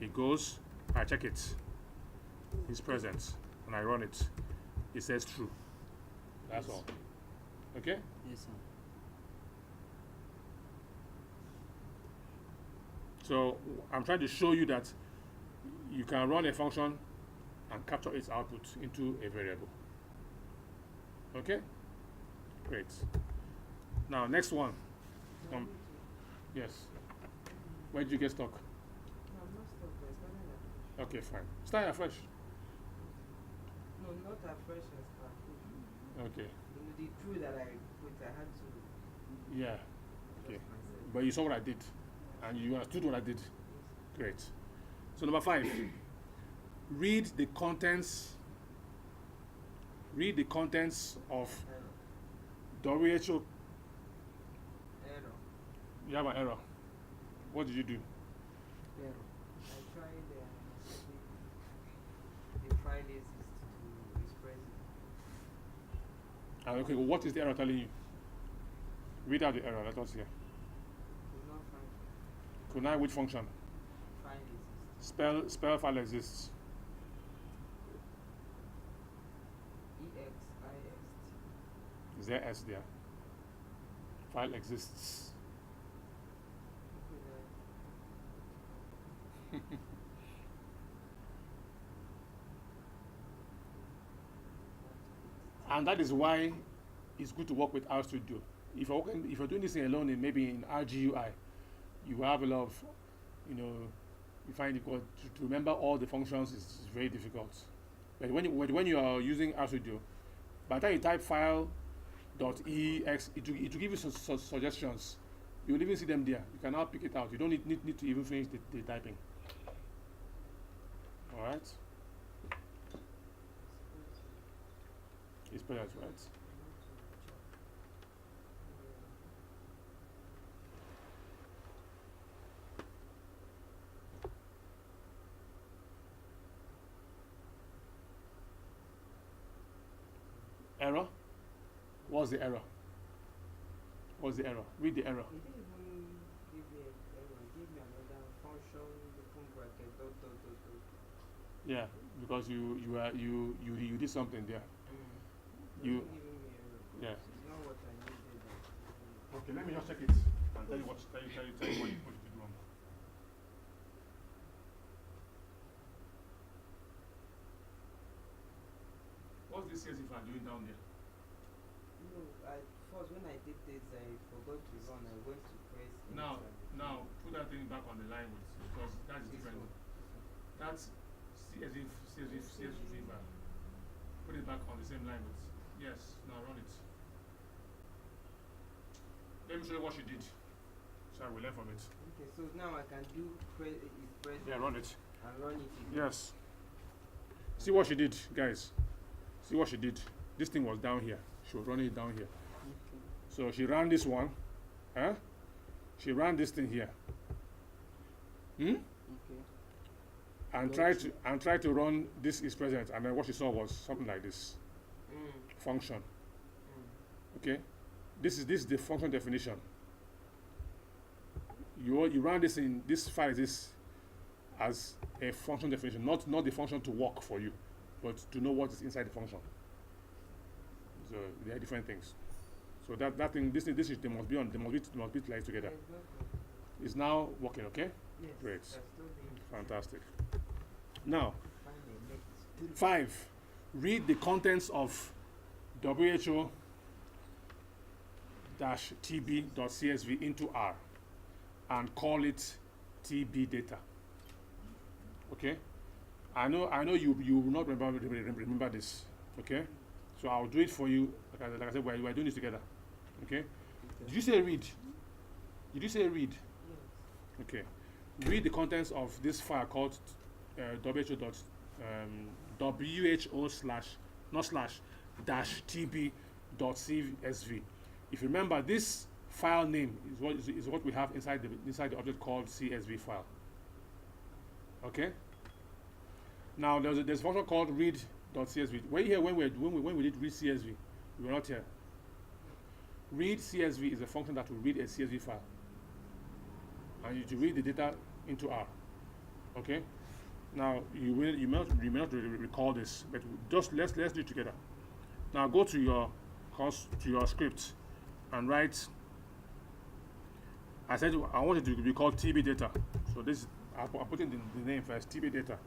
It goes, I check it. It's present. And I run it. It says true. That's Yes. all. Okay? Yes, sir. So I'm trying to show you that you can run a function and capture its output into a variable. Okay? Great. Now, next one. Yes. Where did you get stuck? No, I'm not stuck there. It's not like Okay, fine. Start afresh. no, not afresh and start. Okay. The true that I put, I had to Yeah. adjust Okay. myself. But you saw what I did, and you understood what I did. Great. So number 5. Read the contents. Read the contents of WHO. Error. You have an error. What did you do? Error. I tried the file is to express it. Okay, well, what is the error telling you? Read out the error. Let us hear. Could not find Could I which function? file exists. Spell file exists. EXIST. Is there S there? File exists. And that is why it's good to work with RStudio. If you're doing this alone, in maybe in RGUI, you have a lot of, you find it to remember all the functions is very difficult. But when you are using RStudio, by the time you type file.ex, it will give you suggestions. You'll even see them there. You can now pick it out. You don't need to even finish the typing. All right. It's present, right? Error? What's the error? What's the error? Read the error. It didn't even give me an error. It gave me another function, open bracket, dot, dot, dot, dot. Yeah, because you did something there. You It didn't give me error. yeah. It's not what I needed. Okay, let me just check it and tell you what you did wrong. What's this CSV file doing down there? No, first when I did this, I forgot to run. I went to press. Now put that thing back on the line with, because that's different. That's CSV file. Put it back on the same line with. Yes, now run it. Let me show you what she did, so I will learn from it. Okay, so now I can do press. Yeah, run it. And run it again. Yes. See what she did, guys. See what she did. This thing was down here. She was running it down here. Okay. So she ran this one. Huh? She ran this thing here. Okay. And tried to run this is present, and then what she saw was something like this. Function. Okay? This is the function definition. You run this in this file exists as a function definition, not the function to work for you, but to know what is inside the function. So they are different things. So that thing, this is they must be like together. It's now working, okay? Yes. Great. That's still being Fantastic. Now, fine. 5. Read the contents of WHO-tb.csv into R and call it TB data. Okay? I know you will not remember this. Okay? So I'll do it for you. Like I said, we're doing this together. Okay? Did you say read? Did you say read? Yes. Okay. Read the contents of this file called who/tb.csv. If you remember, this file name is what we have inside the object called CSV file. Okay. Now there's a function called read.csv. Were you here when we did read CSV? We were not here. Read CSV is a function that will read a CSV file. and you to read the data into R. Okay. Now you may not recall this, but just let's do it together. Now go to your script and write. I said I want it to be called TB data. So this I'm putting the name first, TB data,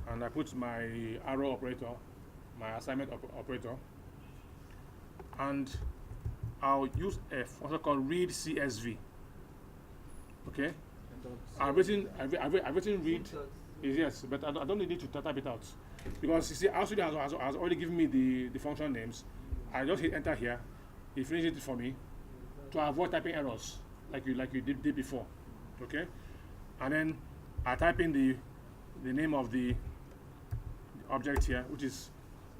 and I put my arrow operator, my assignment operator, and I'll use a function called read CSV. Okay. I've written read. Yes, but I don't need to type it out because you see, Outlook has already given me the function names. I just hit enter here. It finishes it for me to avoid typing errors like you did before. Okay, and then I type in the name of the object here, which is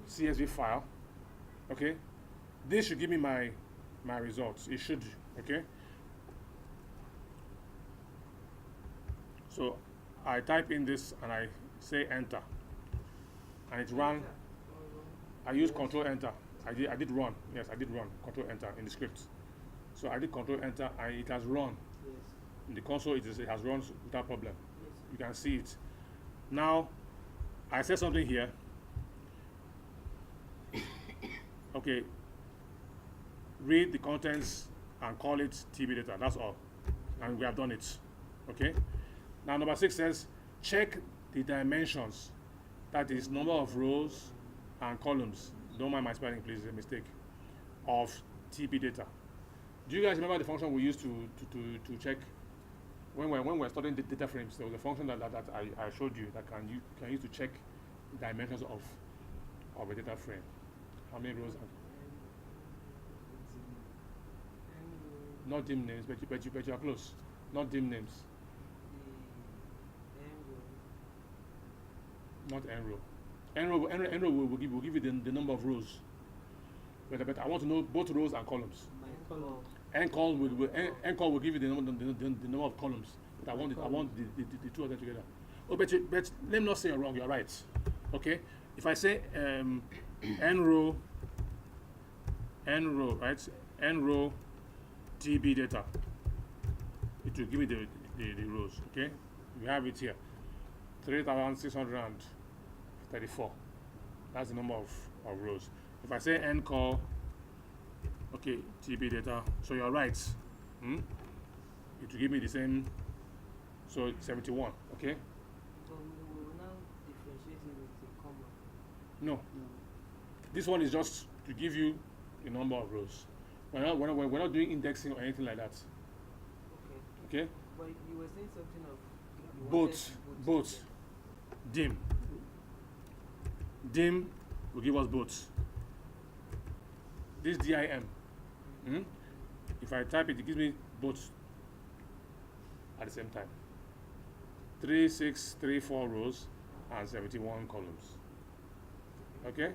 CSV file. Okay, this should give me my results. It should. Okay. So I type in this and I say enter, and it ran. I use Control Enter. I did run. Yes, I did run Control Enter in the script. So I did Control Enter and it has run. Yes. In the console, it has run without problem. Yes. You can see it. Now I said something here. Okay. Read the contents and call it TB data. That's all, and we have done it. Okay. Now number 6 says check the dimensions, that is number of rows and columns. Don't mind my spelling, please, it's a mistake, of TB data. Do you guys remember the function we used to check when we're studying the data frames? There was a function that I showed you that can use to check dimensions of a data frame. How many rows? Not dim names, but you are close. Not dim names. Not n-row. N-row will give you the number of rows. But I want to know both rows and columns. N-call will give you the number of columns. But I want the two of them together. Oh, but let me not say you're wrong. You're right. Okay. If I say n-row, right? N-row TB data, it will give me the rows. Okay. We have it here. 3,634. That's the number of rows. If I say n call, okay, TB data, so you're right. It will give me the same, so 71, okay? But we will now differentiate it with the comma. No. This one is just to give you a number of rows. We're not doing indexing or anything like that. Okay. Okay? But you were saying something of Both. Dim will give us both. This DIM, if I type it, it gives me both at the same time. 3,634 rows and 71 columns. Okay?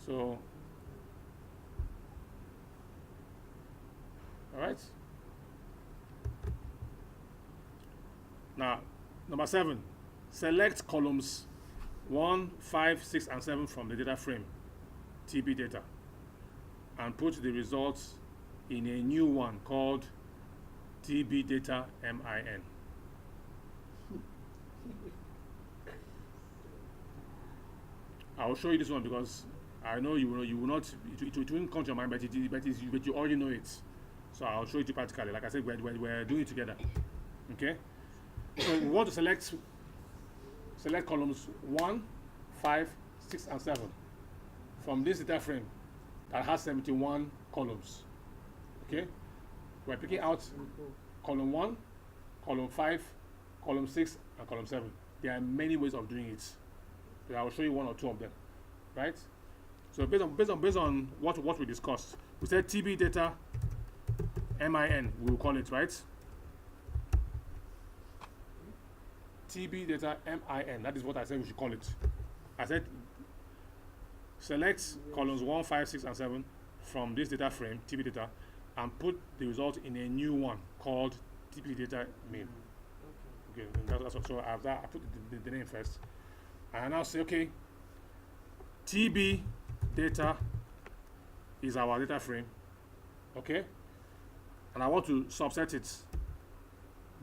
So, all right? Now, number 7, select columns 1, 5, 6, and 7 from the data frame, TB data, and put the results in a new one called TB data MIN. I will show you this one because I know you will not, it won't come to your mind, but you already know it. So I'll show it to you practically. Like I said, we're doing it together. Okay? So we want to select columns 1, 5, 6, and 7 from this data frame that has 71 columns. Okay? We're picking out column 1, column 5, column 6, and column 7. There are many ways of doing it. But I will show you 1 or 2 of them. Right? So based on what we discussed, we said TB data MIN, we will call it, right? TB data MIN, that is what I said we should call it. I said select columns 1, 5, 6, and 7 from this data frame, TB data, and put the result in a new one called TB data min. Okay, that's so after I put the name first. And I now say, okay, TB data is our data frame. Okay? and I want to subset it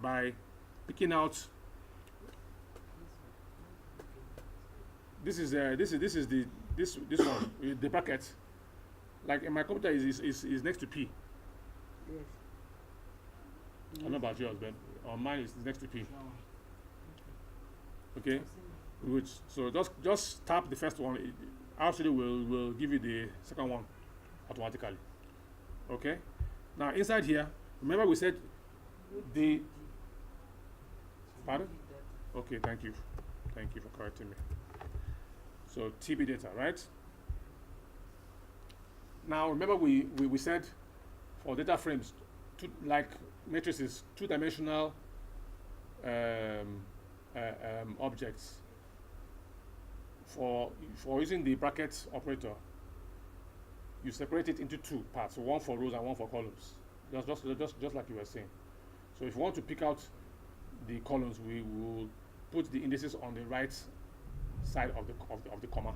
by picking out. This is the this one the bracket. Like in my computer is next to P. Yes. I don't know about yours, but on mine is next to P. Okay, which so just tap the first one. It actually will give you the second one automatically. Okay. Now inside here, remember we said the. Pardon? Okay, thank you for correcting me. So TB data, right? Now remember we said for data frames, like matrices, two-dimensional objects. For using the bracket operator, you separate it into two parts, one for rows and one for columns. Just like you were saying. So if you want to pick out the columns, we will put the indices on the right side of the comma,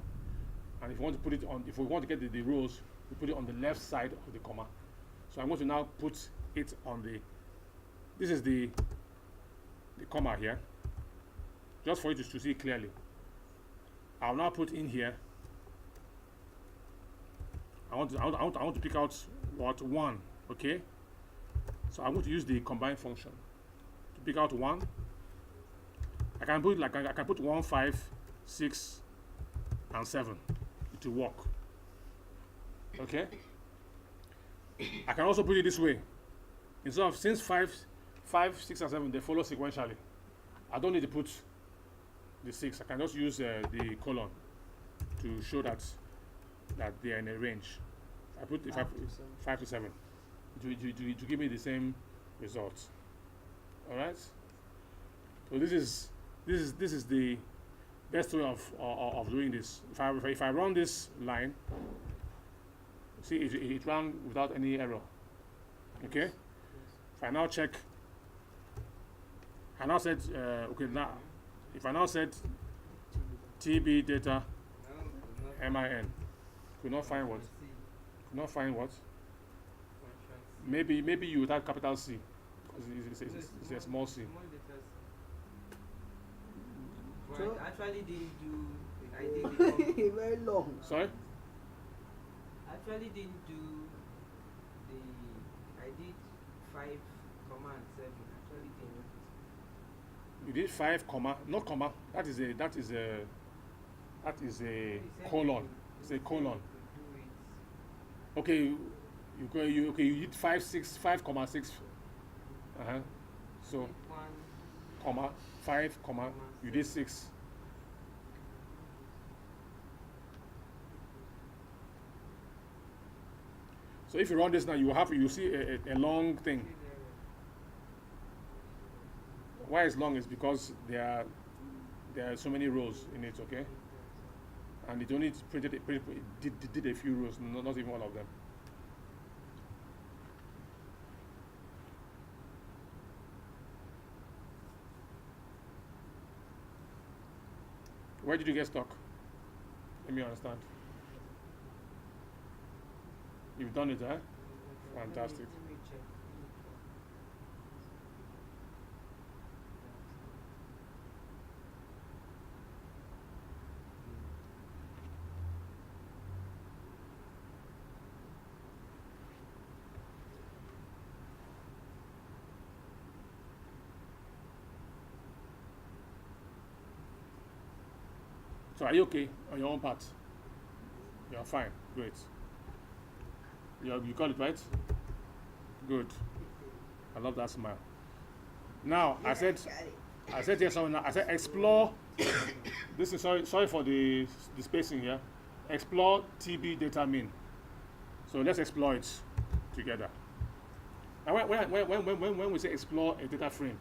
and if you want to put it on, if we want to get the rows, we put it on the left side of the comma. So I'm going to now put it on the. This is the comma here, just for you to see clearly. I'll now put in here. I want to pick out what 1. Okay. So I'm going to use the combine function to pick out 1. I can put I can put 1, 5, 6, and 7 to work. Okay. I can also put it this way. Instead of since 5, 6, and 7 they follow sequentially, I don't need to put the 6. I can just use the colon to show that they are in a range. I put 5 to 7 to give me the same result. All right. So this is the best way of doing this. If I run this line, see it ran without any error. Okay. If I now check, I now said okay now. If I now said TB data MIN, could not find what? Could not find what? Maybe you would have capital C because it's a small c. So actually didn't do. I did very long. Sorry? Actually didn't do the. I did 5, and 7. Actually didn't. You did 5, not comma. That is a colon. It's a colon. Okay, you did 5, 6, 5,6. So, comma 5, you did 6. So if you run this now, you see a long thing. Why it's long is because there are so many rows in it, okay? And it only did a few rows, not even all of them. Where did you get stuck? Let me understand. You've done it, huh? Fantastic. Let me check. So are you okay on your own part? You're fine. Great. You got it right? Good. I love that smile. Now I said here something. I said explore. This is sorry for the spacing here. Explore TB data min. So let's explore it together. Now when we say explore a data frame,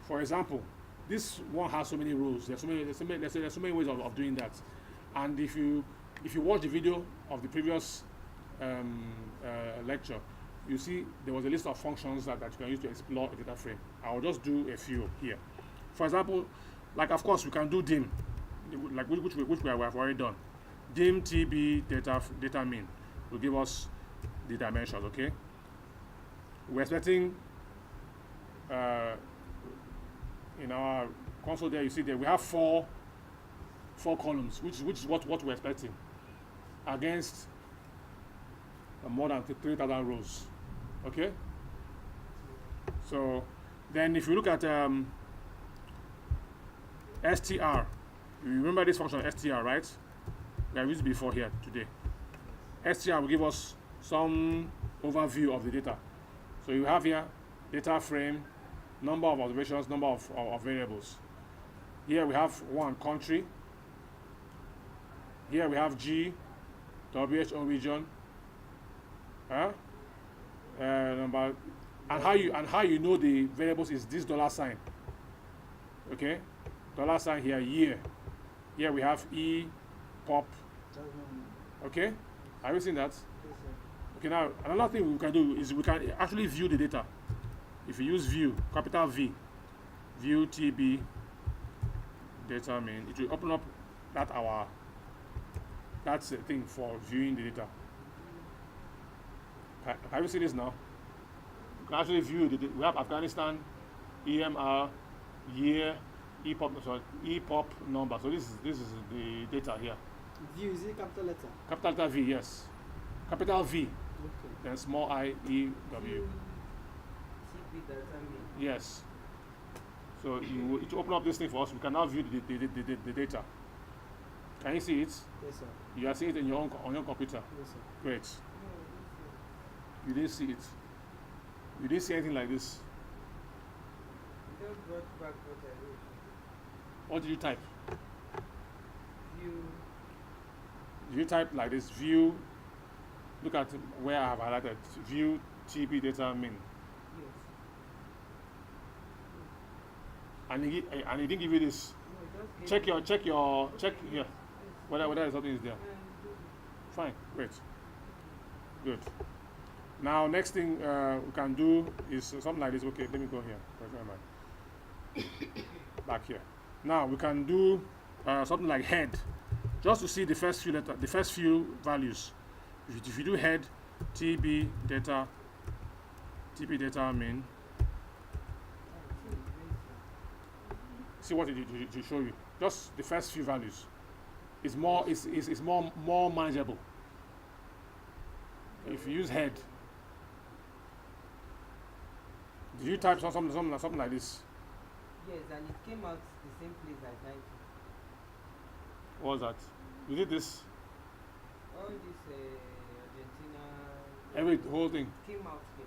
for example, this one has so many rows. There's so many ways of doing that. And if you watch the video of the previous lecture, you see there was a list of functions that you can use to explore a data frame. I will just do a few here. For example, like of course we can do dim, like which we have already done. Dim TB data min will give us the dimensions. Okay. we're expecting in our console there, you see there we have four columns, which is what we're expecting against more than 3,000 rows. Okay. So then, if you look at str, you remember this function str, right? We have used it before here today. Str will give us some overview of the data. So you have here data frame, number of observations, number of variables. Here we have one country. Here we have G, WHO region. Number, and how you know the variables is this $sign. Okay, $sign here, year. Here we have E, pop. Okay, have you seen that? Okay, now another thing we can do is we can actually view the data. If you use view, capital V, view TB data main, it will open up that's a thing for viewing the data. Have you seen this now? You can actually view the data. We have Afghanistan, EMR, year, EPOP number. So this is the data here. View, is it capital letter? Capital letter V, yes. Capital V. Okay. Then small I, E, W. TB data main. Yes. So it will open up this thing for us. We can now view the data. Can you see it? Yes, sir. You are seeing it on your computer. Yes, sir. Great. You didn't see it. You didn't see anything like this. You just brought back what I wrote. What did you type? View. Did you type like this? View. Look at where I have highlighted. View TB data min. Yes. And he didn't give you this. No, it just gave Check me- here. Whether something is there. Fine. Great. Good. Now next thing we can do is something like this. Okay, let me go here. Where am I? Back here. Now we can do something like head, just to see the first few values. If you do head, TB data main. See what it to show you. Just the first few values. It's more manageable. If you use head, did you type something like this? Yes, and it came out the same place I typed. What was that? You did this All this Argentina every whole thing. came out here.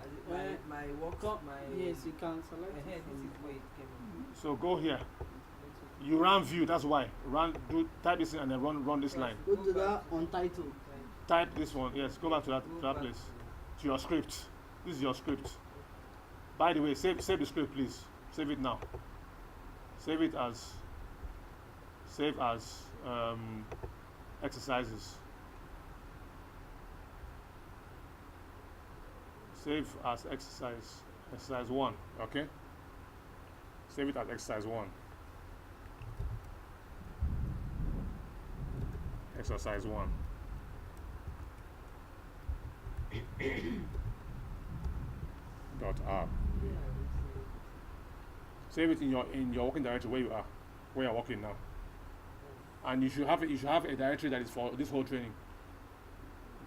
As it, Well, my work, my Yes, you can select it this from is where it came out. So go here. You run view. That's why. Type this in and then run this line. Go to that untitled. Type this one. Yes. Go back to that place. To your script. This is your script. By the way, save the script, please. Save it now. Save as exercises. Save as exercise 1. Okay. Save it as exercise 1. Exercise 1. .r. Save it in your working directory where you're working now. And you should have a directory that is for this whole training.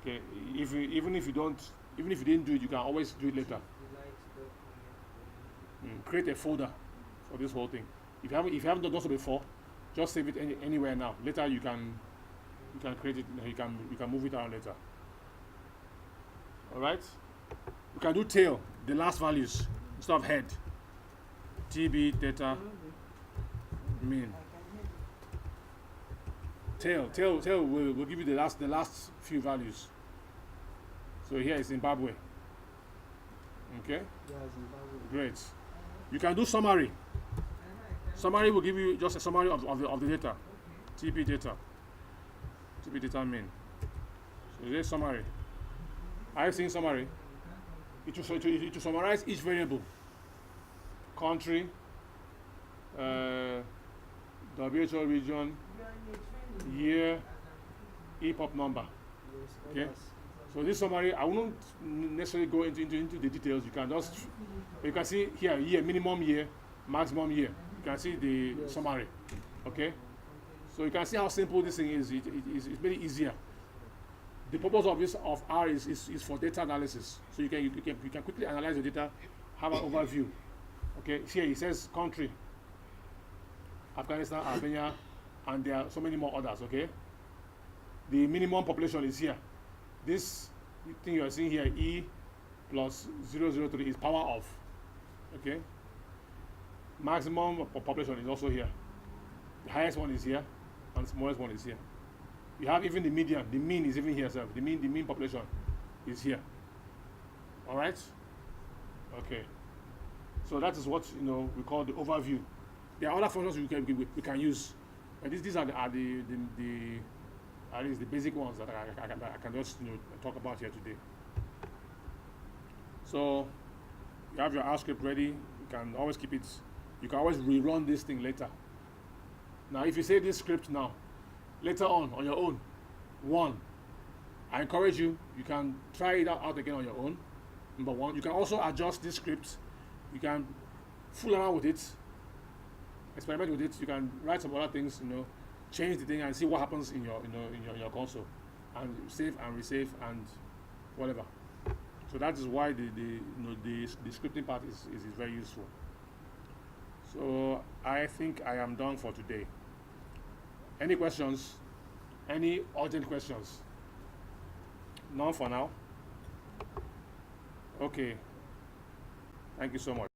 Okay. Even if you didn't do it, you can always do it later. Create a folder for this whole thing. If you haven't done so before, just save it anywhere now. Later you can create it. You can move it around later. All right. We can do tail, the last values instead of head. TB data min. Tail will give you the last few values. So here is Zimbabwe. Okay. Yeah, Zimbabwe. Great. You can do summary. Summary will give you just a summary of the data. TB data min. So there's summary. Are you seeing summary? It will summarize each variable. Country, WHO region, year, EPOP number. Yes, Okay. others. So this summary, I wouldn't necessarily go into the details. You can just, you can see here, year, minimum year, maximum year. You can see the Yes. summary, okay? So you can see how simple this thing is. It's very easier. The purpose of this of R is for data analysis. So you can quickly analyze the data, have an overview. Okay, here it says country, Afghanistan, Albania, and there are so many more others. Okay, the minimum population is here. This thing you are seeing here, E plus 003, is power of. Okay, maximum population is also here. The highest one is here, and the smallest one is here. You have even the median, the mean is even here, sir. The mean population is here. All right. Okay. So that is what we call the overview. There are other functions we can use, but these are at least the basic ones that I can just talk about here today. So you have your R script ready. You can always keep it. You can always rerun this thing later. Now, if you say this script now, later on your own, I encourage you can try it out again on your own. Number one, you can also adjust this script. You can fool around with it, experiment with it. You can write some other things, change the thing and see what happens in your your console, and save and resave and whatever. So that is why the scripting part is very useful. So I think I am done for today. Any questions? Any urgent questions? None for now. Okay. Thank you so much.